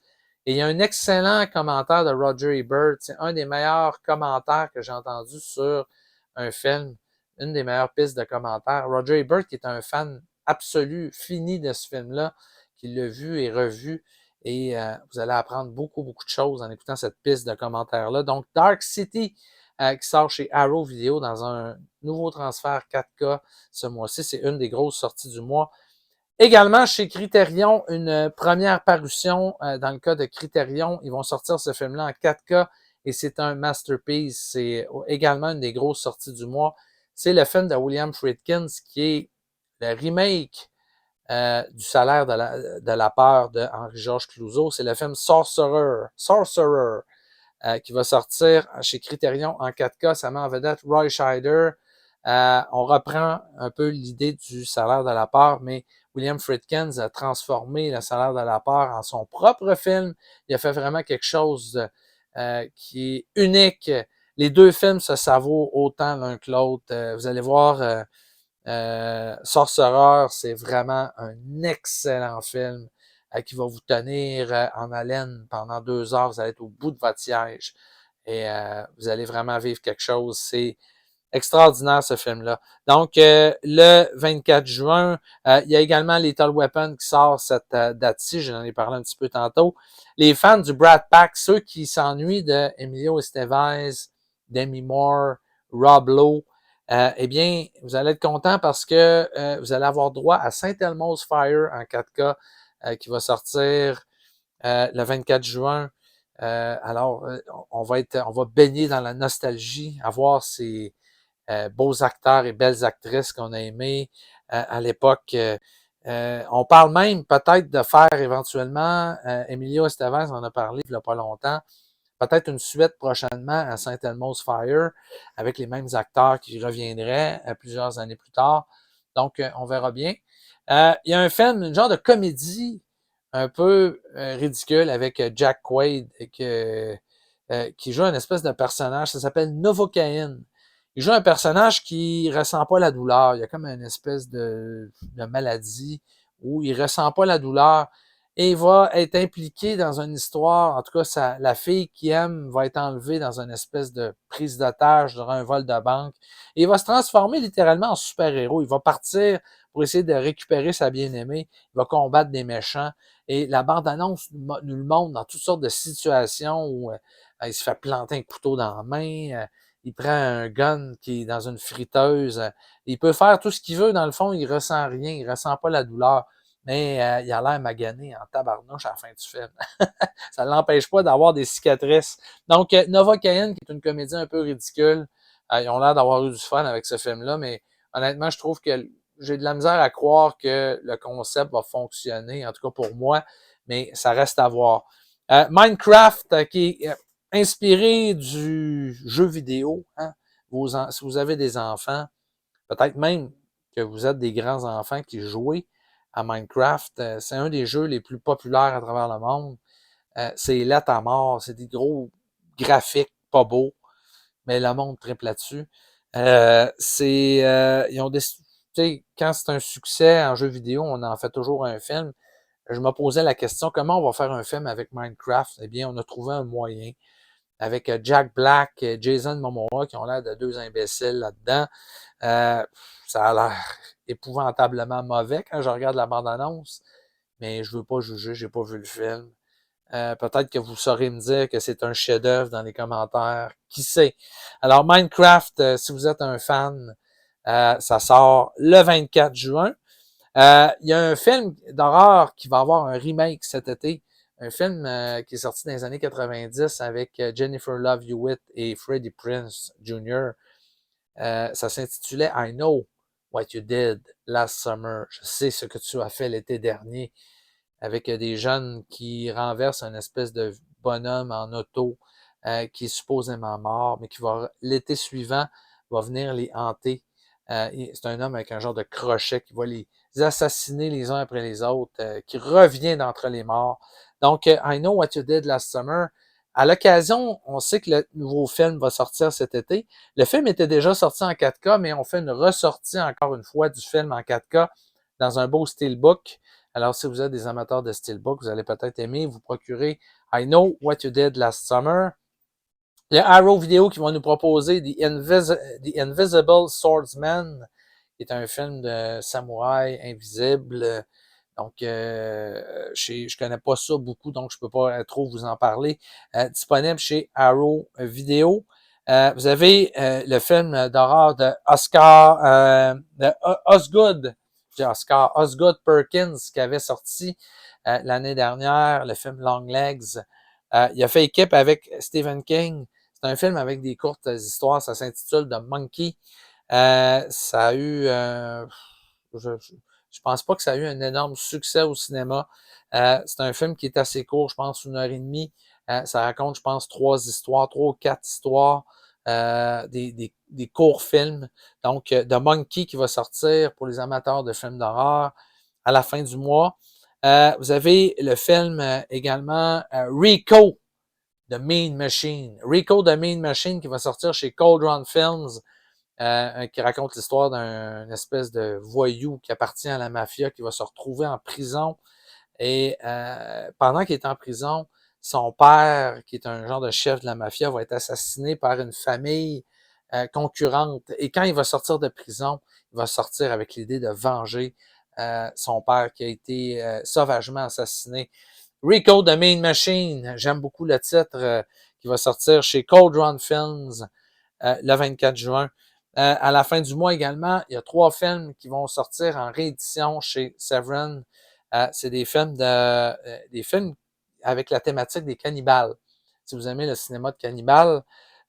Et il y a un excellent commentaire de Roger Ebert. C'est un des meilleurs commentaires que j'ai entendu sur un film. Une des meilleures pistes de commentaires. Roger Ebert, qui est un fan absolu, fini de ce film-là, qui l'a vu et revu. Et vous allez apprendre beaucoup de choses en écoutant cette piste de commentaires-là. Donc, Dark City, qui sort chez Arrow Video dans un nouveau transfert 4K ce mois-ci. C'est une des grosses sorties du mois. Également, chez Criterion, une première parution. Dans le cas de Criterion, ils vont sortir ce film-là en 4K et c'est un masterpiece. C'est également une des grosses sorties du mois. C'est le film de William Friedkin qui est le remake du Salaire de la peur de Henri-Georges Clouzot. C'est le film Sorcerer, qui va sortir chez Criterion en 4K. Ça met en vedette Roy Scheider. On reprend un peu l'idée du Salaire de la peur, mais William Friedkin a transformé le Salaire de la peur en son propre film. Il a fait vraiment quelque chose qui est unique. Les deux films se savourent autant l'un que l'autre. Vous allez voir, Sorcerer, c'est vraiment un excellent film qui va vous tenir en haleine pendant 2 heures. Vous allez être au bout de votre siège et vous allez vraiment vivre quelque chose. C'est extraordinaire ce film-là. Donc, le 24 juin, il y a également Lethal Weapon qui sort cette date-ci. J'en ai parlé un petit peu tantôt. Les fans du Brad Pack, ceux qui s'ennuient de Emilio Estevez, Demi Moore, Rob Lowe, eh bien, vous allez être content parce que vous allez avoir droit à Saint Elmo's Fire en 4K qui va sortir le 24 juin. Alors, on va baigner dans la nostalgie, à voir ces beaux acteurs et belles actrices qu'on a aimés à l'époque. On parle même peut-être de faire éventuellement, Emilio Estevez en a parlé il n'y a pas longtemps, peut-être une suite prochainement à Saint Elmo's Fire avec les mêmes acteurs qui reviendraient plusieurs années plus tard. Donc, on verra bien. Il y a un film, une genre de comédie un peu ridicule avec Jack Quaid qui joue une espèce de personnage. Ça s'appelle Novocaine. Il joue un personnage qui ressent pas la douleur. Il y a comme une espèce de maladie où il ressent pas la douleur et il va être impliqué dans une histoire. En tout cas, la fille qui aime va être enlevée dans une espèce de prise d'otage durant un vol de banque. Et il va se transformer littéralement en super-héros. Il va partir pour essayer de récupérer sa bien-aimée. Il va combattre des méchants. Et la bande-annonce nous le montre dans toutes sortes de situations où il se fait planter un couteau dans la main. Il prend un gun qui est dans une friteuse. Il peut faire tout ce qu'il veut. Dans le fond, il ressent rien. Il ressent pas la douleur. Mais il a l'air magané en tabarnouche à la fin du film. Ça ne l'empêche pas d'avoir des cicatrices. Donc, Novocaine, qui est une comédie un peu ridicule, ils ont l'air d'avoir eu du fun avec ce film-là, mais honnêtement, je trouve que j'ai de la misère à croire que le concept va fonctionner, en tout cas pour moi, mais ça reste à voir. Minecraft, qui est inspiré du jeu vidéo. Hein? Si vous avez des enfants, peut-être même que vous êtes des grands-enfants qui jouent à Minecraft. C'est un des jeux les plus populaires à travers le monde. C'est lettre à mort, c'est des gros graphiques pas beaux, mais le monde triple là-dessus. Ils ont quand c'est un succès en jeu vidéo, on en fait toujours un film. Je me posais la question, comment on va faire un film avec Minecraft? Eh bien, on a trouvé un moyen avec Jack Black et Jason Momoa qui ont l'air de deux imbéciles là-dedans. Ça a l'air épouvantablement mauvais quand je regarde la bande-annonce, mais je veux pas juger, j'ai pas vu le film. Peut-être que vous saurez me dire que c'est un chef-d'œuvre dans les commentaires. Qui sait? Alors, Minecraft, si vous êtes un fan, ça sort le 24 juin. Il y a un film d'horreur qui va avoir un remake cet été. Un film qui est sorti dans les années 90 avec Jennifer Love Hewitt et Freddie Prinze Jr. Ça s'intitulait I Know What You Did Last Summer. Je sais ce que tu as fait l'été dernier, avec des jeunes qui renversent une espèce de bonhomme en auto qui est supposément mort, mais qui va l'été suivant va venir les hanter. C'est un homme avec un genre de crochet qui va les assassiner les uns après les autres, qui revient d'entre les morts. Donc, I Know What You Did Last Summer. À l'occasion, on sait que le nouveau film va sortir cet été. Le film était déjà sorti en 4K, mais on fait une ressortie encore une fois du film en 4K dans un beau steelbook. Alors, si vous êtes des amateurs de steelbook, vous allez peut-être aimer vous procurer I Know What You Did Last Summer. Il y a Arrow Video qui va nous proposer The Invisible Swordsman, qui est un film de samouraï invisible. Donc, je connais pas ça beaucoup, donc je peux pas trop vous en parler. Disponible chez Arrow Video. Vous avez le film d'horreur de Osgood Perkins, qui avait sorti l'année dernière, le film Longlegs. Il a fait équipe avec Stephen King. C'est un film avec des courtes histoires. Ça s'intitule The Monkey. Ça a eu... je pense pas que ça a eu un énorme succès au cinéma. C'est un film qui est assez court, je pense 1h30. Ça raconte, je pense, 3 ou 4 histoires, des courts films. Donc, The Monkey qui va sortir pour les amateurs de films d'horreur à la fin du mois. Vous avez le film également Rico, The Mean Machine. Rico, The Mean Machine qui va sortir chez Cold Run Films. Qui raconte l'histoire d'un espèce de voyou qui appartient à la mafia, qui va se retrouver en prison. Et pendant qu'il est en prison, son père, qui est un genre de chef de la mafia, va être assassiné par une famille concurrente. Et quand il va sortir de prison, il va sortir avec l'idée de venger son père qui a été sauvagement assassiné. Rico, The Mean Machine, j'aime beaucoup le titre qui va sortir chez Cold Run Films le 24 juin. À la fin du mois également, il y a 3 films qui vont sortir en réédition chez Severin. C'est des films avec la thématique des cannibales. Si vous aimez le cinéma de cannibales,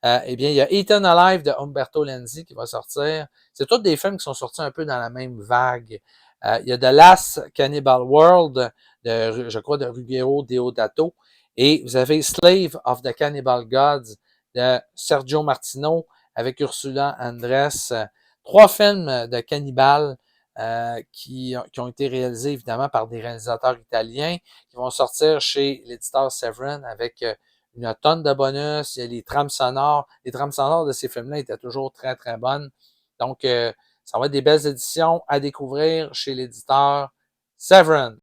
eh bien, il y a Eaten Alive de Umberto Lenzi qui va sortir. C'est tous des films qui sont sortis un peu dans la même vague. Il y a The Last Cannibal World, je crois, de Ruggero Deodato. Et vous avez Slave of the Cannibal Gods de Sergio Martino avec Ursula Andress. 3 films de cannibales qui ont été réalisés évidemment par des réalisateurs italiens qui vont sortir chez l'éditeur Severin avec une tonne de bonus. Il y a les trames sonores. Les trames sonores de ces films-là étaient toujours très, très bonnes. Donc, ça va être des belles éditions à découvrir chez l'éditeur Severin.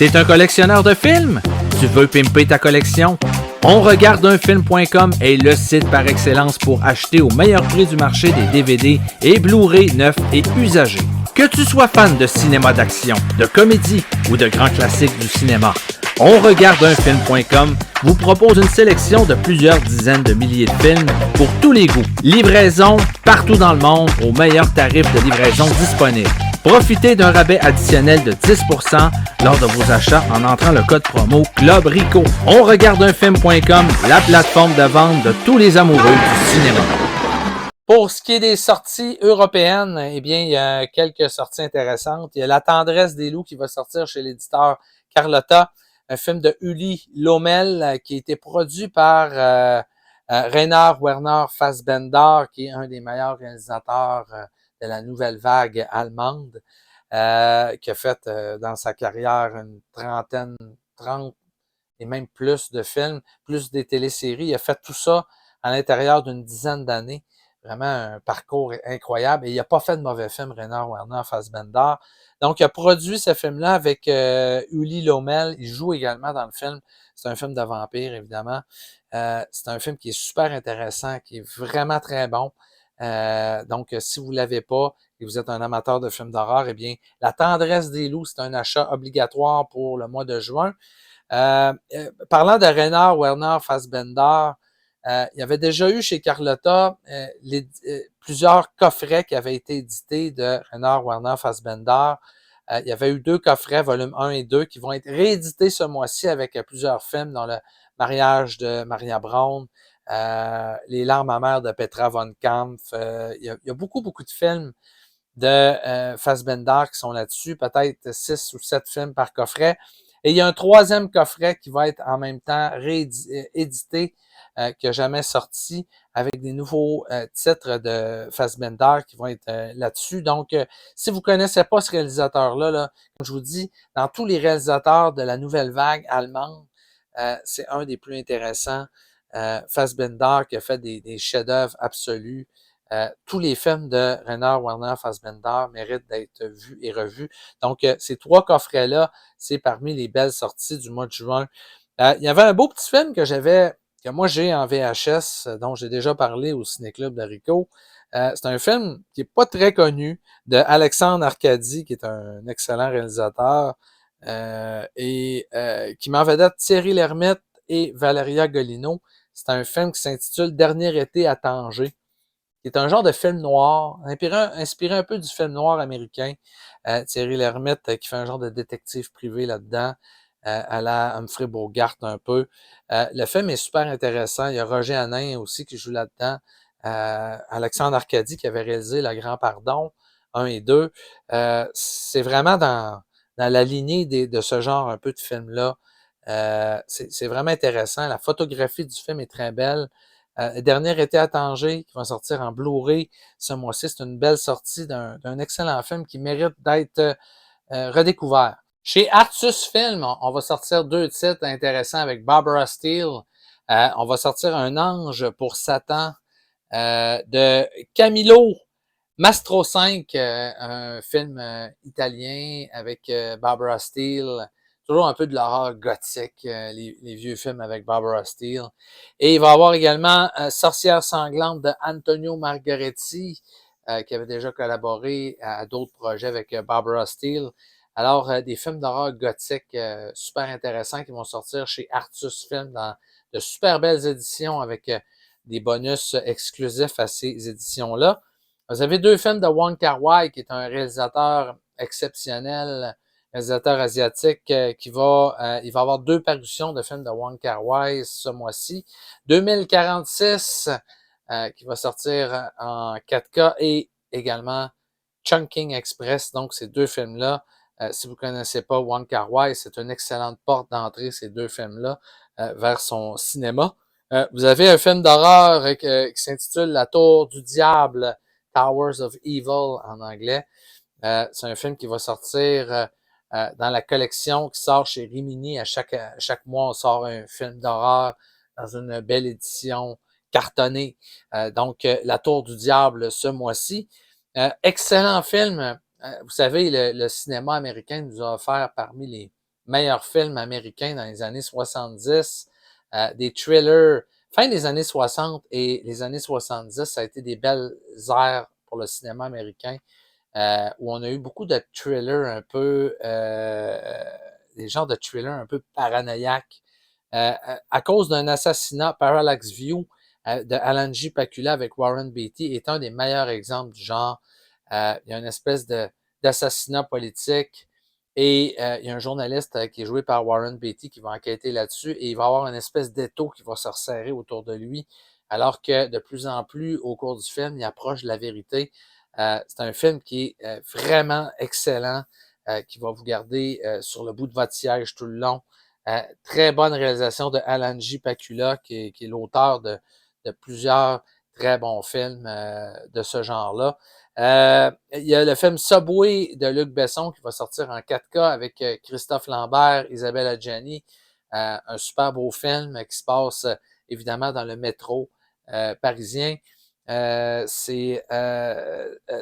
T'es un collectionneur de films? Tu veux pimper ta collection? OnRegardeUnFilm.com est le site par excellence pour acheter au meilleur prix du marché des DVD et Blu-ray neufs et usagés. Que tu sois fan de cinéma d'action, de comédie ou de grands classiques du cinéma, OnRegardeUnFilm.com vous propose une sélection de plusieurs dizaines de milliers de films pour tous les goûts. Livraison partout dans le monde au meilleur tarif de livraison disponible. Profitez d'un rabais additionnel de 10% lors de vos achats en entrant le code promo Club Rico. OnRegardeUnFilm.com, la plateforme de vente de tous les amoureux du cinéma. Pour ce qui est des sorties européennes, eh bien, il y a quelques sorties intéressantes. Il y a La tendresse des loups qui va sortir chez l'éditeur Carlotta, un film de Uli Lommel qui a été produit par Rainer Werner Fassbinder, qui est un des meilleurs réalisateurs de la nouvelle vague allemande, qui a fait dans sa carrière une trentaine, 30 et même plus de films, plus des téléséries. Il a fait tout ça à l'intérieur d'une dizaine d'années. Vraiment un parcours incroyable. Et il n'a pas fait de mauvais film, Rainer Werner Fassbinder. Donc, il a produit ce film-là avec Uli Lommel. Il joue également dans le film. C'est un film de vampire, évidemment. C'est un film qui est super intéressant, qui est vraiment très bon. Donc, si vous ne l'avez pas et vous êtes un amateur de films d'horreur, eh bien, La tendresse des loups, c'est un achat obligatoire pour le mois de juin. Parlant de Rainer Werner Fassbinder, il y avait déjà eu chez Carlotta plusieurs coffrets qui avaient été édités de Rainer Werner Fassbinder. Il y avait eu 2 coffrets, volume 1 et 2, qui vont être réédités ce mois-ci avec plusieurs films, dont Le mariage de Maria Braun, Les larmes amères de Petra von Kampf. Il y a beaucoup, beaucoup de films de Fassbinder qui sont là-dessus, peut-être 6 ou 7 films par coffret. Et il y a un 3e coffret qui va être en même temps réédité, qui n'a jamais sorti, avec des nouveaux titres de Fassbinder qui vont être là-dessus. Donc, si vous ne connaissez pas ce réalisateur-là, là, comme je vous dis, dans tous les réalisateurs de la nouvelle vague allemande, c'est un des plus intéressants. Fassbinder qui a fait des chefs-d'œuvre absolus. Tous les films de Rainer Werner Fassbinder méritent d'être vus et revus. Donc, ces 3 coffrets-là, c'est parmi les belles sorties du mois de juin. Il y avait un beau petit film que moi j'ai en VHS, dont j'ai déjà parlé au Ciné-Club de Rico. C'est un film qui n'est pas très connu, de Alexandre Arcadi, qui est un excellent réalisateur, et qui m'en vedette Thierry Lhermitte et Valeria Golino. C'est un film qui s'intitule Dernier été à Tanger, qui est un genre de film noir, inspiré un peu du film noir américain. Thierry Lhermitte qui fait un genre de détective privé là-dedans, à la Humphrey Bogart un peu. Le film est super intéressant. Il y a Roger Hanin aussi qui joue là-dedans. Alexandre Arcadi qui avait réalisé Le Grand Pardon 1 et 2. C'est vraiment dans la lignée de ce genre un peu de film-là. C'est vraiment intéressant. La photographie du film est très belle. Dernier été à Tanger, qui va sortir en Blu-ray ce mois-ci. C'est une belle sortie d'un excellent film qui mérite d'être redécouvert. Chez Artus Film, on va sortir 2 titres intéressants avec Barbara Steele. On va sortir Un ange pour Satan de Camillo Mastro 5, un film italien avec Barbara Steele. Toujours un peu de l'horreur gothique, les vieux films avec Barbara Steele. Et il va y avoir également Sorcière sanglante de Antonio Margheretti, qui avait déjà collaboré à d'autres projets avec Barbara Steele. Alors, des films d'horreur gothique super intéressants qui vont sortir chez Artus Film dans de super belles éditions avec des bonus exclusifs à ces éditions-là. Vous avez 2 films de Wong Kar-wai, qui est un réalisateur exceptionnel, réalisateur asiatique, il va avoir 2 parutions de films de Wong Kar-wai ce mois-ci. 2046, qui va sortir en 4K, et également Chungking Express. Donc, ces 2 films-là, si vous ne connaissez pas Wong Kar-wai, c'est une excellente porte d'entrée, ces 2 films-là, vers son cinéma. Vous avez un film d'horreur qui s'intitule La Tour du Diable, Towers of Evil en anglais. C'est un film qui va sortir dans la collection qui sort chez Rimini. À chaque mois, on sort un film d'horreur dans une belle édition cartonnée. Donc, La Tour du Diable ce mois-ci. Excellent film. Vous savez, le cinéma américain nous a offert parmi meilleurs films américains dans les années 70, des thrillers. Fin des années 60 et les années 70, ça a été des belles ères pour le cinéma américain, où on a eu beaucoup de thrillers un peu, des genres de thrillers un peu paranoïaques, à cause d'un assassinat. Parallax View de Alan J. Pakula avec Warren Beatty est un des meilleurs exemples du genre. Il y a une espèce d'assassinat politique et il y a un journaliste qui est joué par Warren Beatty qui va enquêter là-dessus et il va avoir une espèce d'étau qui va se resserrer autour de lui alors que de plus en plus au cours du film, il approche de la vérité. C'est un film qui est vraiment excellent, qui va vous garder sur le bout de votre siège tout le long. Très bonne réalisation de Alan J. Pakula, qui est l'auteur de plusieurs très bons films de ce genre-là. Il y a le film Subway de Luc Besson qui va sortir en 4K avec Christophe Lambert, Isabelle Adjani. Un super beau film qui se passe évidemment dans le métro parisien. C'est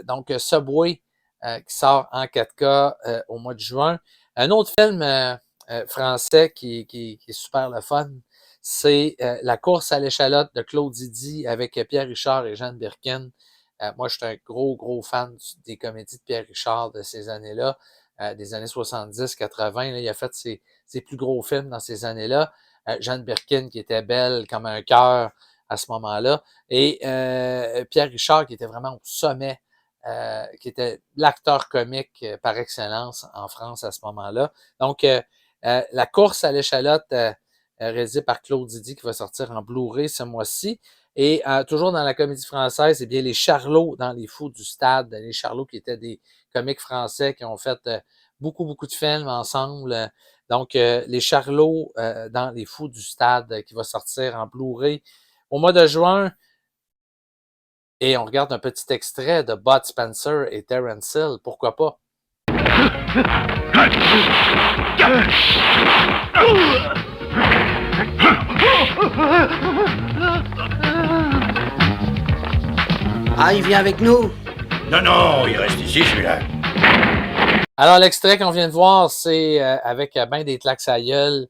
donc Subway qui sort en 4K au mois de juin. Un autre film français qui est super le fun, c'est La course à l'échalote de Claude Zidi avec Pierre Richard et Jeanne Birkin. Moi, je suis un gros fan des comédies de Pierre Richard de ces années-là, des années 70, 80. Là, il a fait ses plus gros films dans ces années-là. Jeanne Birkin, qui était belle comme un cœur à ce moment-là. Et Pierre Richard, qui était vraiment au sommet, qui était l'acteur comique par excellence en France à ce moment-là. Donc, La course à l'échalote, réalisée par Claude Zidi, qui va sortir en Blu-ray ce mois-ci. Et toujours dans la comédie française, eh bien, les Charlots dans Les Fous du Stade. Les Charlots qui étaient des comiques français qui ont fait beaucoup de films ensemble. Donc, les Charlots dans Les Fous du Stade qui va sortir en Blu-ray au mois de juin. Et on regarde un petit extrait de Bud Spencer et Terence Hill. Pourquoi pas? Ah, il vient avec nous? Non, il reste ici, celui-là. Alors, l'extrait qu'on vient de voir, c'est avec ben des claques à gueule,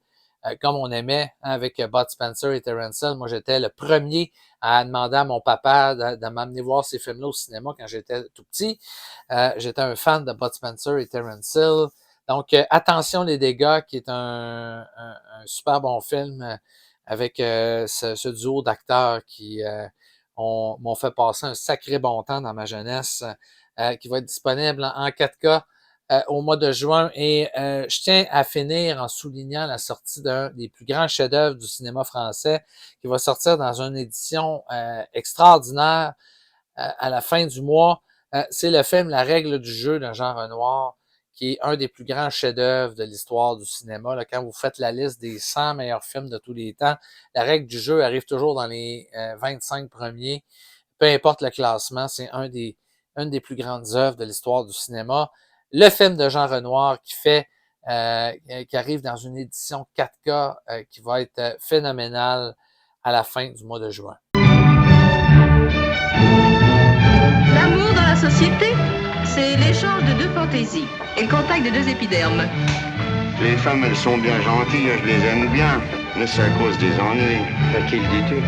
comme on aimait, hein, avec Bud Spencer et Terence Hill. Moi, j'étais le premier à demander à mon papa de m'amener voir ces films-là au cinéma quand j'étais tout petit. J'étais un fan de Bud Spencer et Terence Hill. Donc, Attention les dégâts, qui est un super bon film avec ce duo d'acteurs qui m'ont fait passer un sacré bon temps dans ma jeunesse, qui va être disponible en 4K au mois de juin. Et je tiens à finir en soulignant la sortie d'un des plus grands chefs-d'œuvre du cinéma français, qui va sortir dans une édition extraordinaire à la fin du mois. C'est le film La règle du jeu de Jean Renoir, qui est un des plus grands chefs-d'œuvre de l'histoire du cinéma. Là, quand vous faites la liste des 100 meilleurs films de tous les temps, La règle du jeu arrive toujours dans les 25 premiers. Peu importe le classement, c'est une des plus grandes œuvres de l'histoire du cinéma. Le film de Jean Renoir qui arrive dans une édition 4K qui va être phénoménale à la fin du mois de juin. L'amour dans la société, c'est l'échange de deux fantaisies et le contact de deux épidermes. Les femmes, elles sont bien gentilles, je les aime bien. Mais c'est à cause des ennuis. À qui le dis-tu?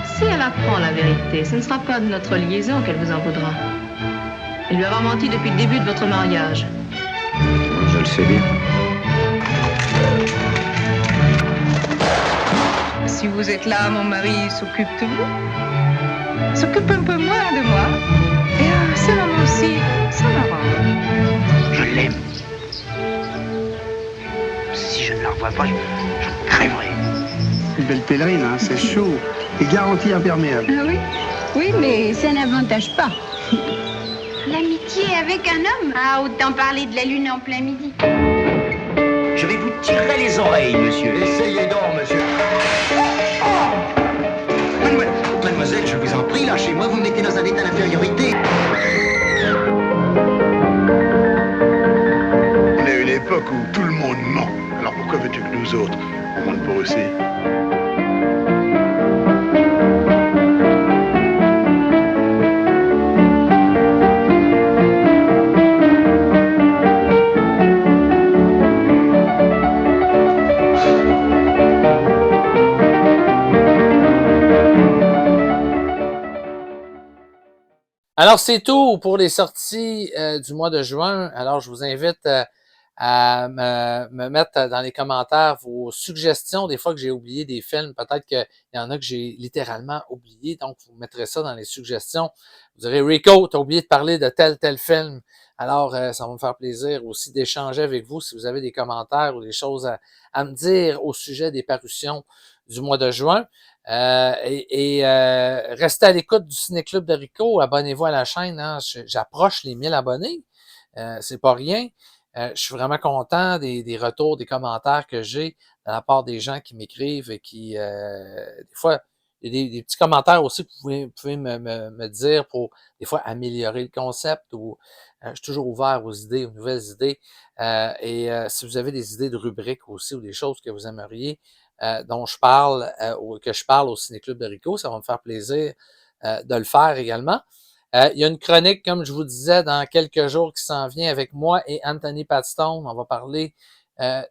Si elle apprend la vérité, ce ne sera pas de notre liaison qu'elle vous en voudra. Elle lui aura menti depuis le début de votre mariage. Je le sais bien. Si vous êtes là, mon mari s'occupe de vous. S'occupe un peu moins de moi. Et ce moment aussi, ça m'arrange. Je l'aime. Si je ne la revois pas, je crèverai. Une belle pèlerine, hein, c'est chaud. Et garantie imperméable. Ah oui? Oui, mais ça n'avantage pas. L'amitié avec un homme? Ah, autant parler de la lune en plein midi. Je vais vous tirer les oreilles, monsieur. Essayez donc, monsieur. Mademoiselle, je vous en prie, lâchez-moi, vous me mettez dans un état d'infériorité. On est à une époque où tout le monde ment. Alors pourquoi veux-tu que nous autres, on mente pour aussi? Alors, c'est tout pour les sorties du mois de juin. Alors, je vous invite à me mettre dans les commentaires vos suggestions. Des fois que j'ai oublié des films, peut-être qu'il y en a que j'ai littéralement oublié. Donc, vous mettrez ça dans les suggestions. Vous direz, Rico, t'as oublié de parler de tel film. Alors, ça va me faire plaisir aussi d'échanger avec vous si vous avez des commentaires ou des choses à me dire au sujet des parutions du mois de juin. Restez à l'écoute du Ciné-Club de Rico. Abonnez-vous à la chaîne. Hein. J'approche les 1000 abonnés. C'est pas rien. Je suis vraiment content des retours, des commentaires que j'ai de la part des gens qui m'écrivent et qui, des fois, il y a des petits commentaires aussi que vous pouvez me dire pour, des fois, améliorer le concept ou je suis toujours ouvert aux idées, aux nouvelles idées. Si vous avez des idées de rubriques aussi ou des choses que vous aimeriez dont je parle ou que je parle au Ciné-Club de Rico, ça va me faire plaisir de le faire également. Il y a une chronique, comme je vous disais, dans quelques jours qui s'en vient avec moi et Anthony Patstone. On va parler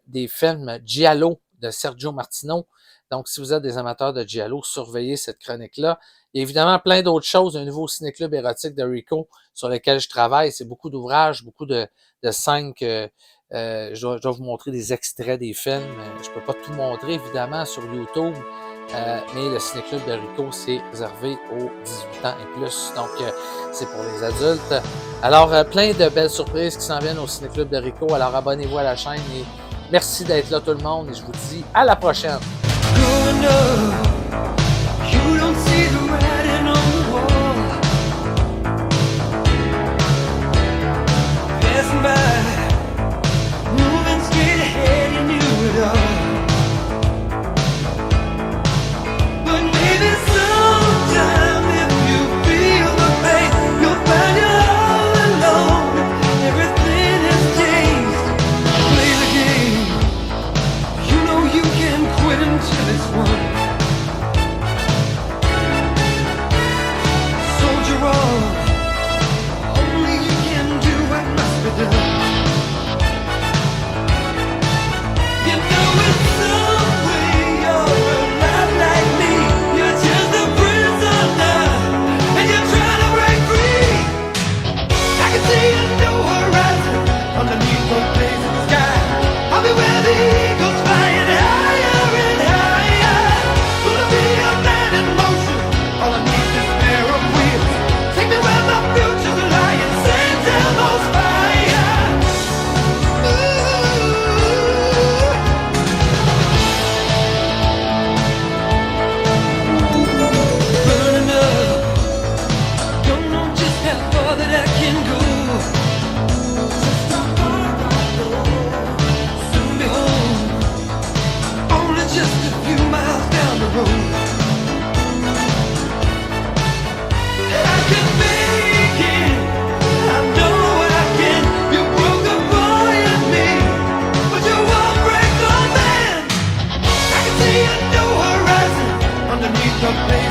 des films Giallo de Sergio Martino. Donc, si vous êtes des amateurs de Giallo, surveillez cette chronique-là. Il y a évidemment plein d'autres choses. Un nouveau ciné-club érotique de Rico sur lequel je travaille. C'est beaucoup d'ouvrages, beaucoup de scènes que je dois vous montrer des extraits des films. Je peux pas tout montrer, évidemment, sur YouTube. Mais le ciné-club de Rico, c'est réservé aux 18 ans et plus. Donc, c'est pour les adultes. Alors, plein de belles surprises qui s'en viennent au ciné-club de Rico. Alors, abonnez-vous à la chaîne et merci d'être là tout le monde. Et je vous dis à la prochaine. Growing up, you don't see the writing on the wall. Passing by, moving straight ahead, you knew it all. But maybe sometime if you feel the pain, you'll find you're all alone. Everything has changed. Play the game. You know you can quit until it's won. Soldier on. Only you can do what must be done. You know in some way you're a lot like me. You're just a prisoner, and you're trying to break free. I can see a new horizon underneath the blazing sky. I'll be where the eagles flying higher and higher. Gonna be a man in motion underneath this pair of wheels. Take me where my future's lying, send down those fires. Burning up, don't know just how far that I can go. Soon be home, only just a few miles down the road. I can make it, I know I can. You broke a boy in me, but you won't break the man. I can see a new horizon underneath the blazing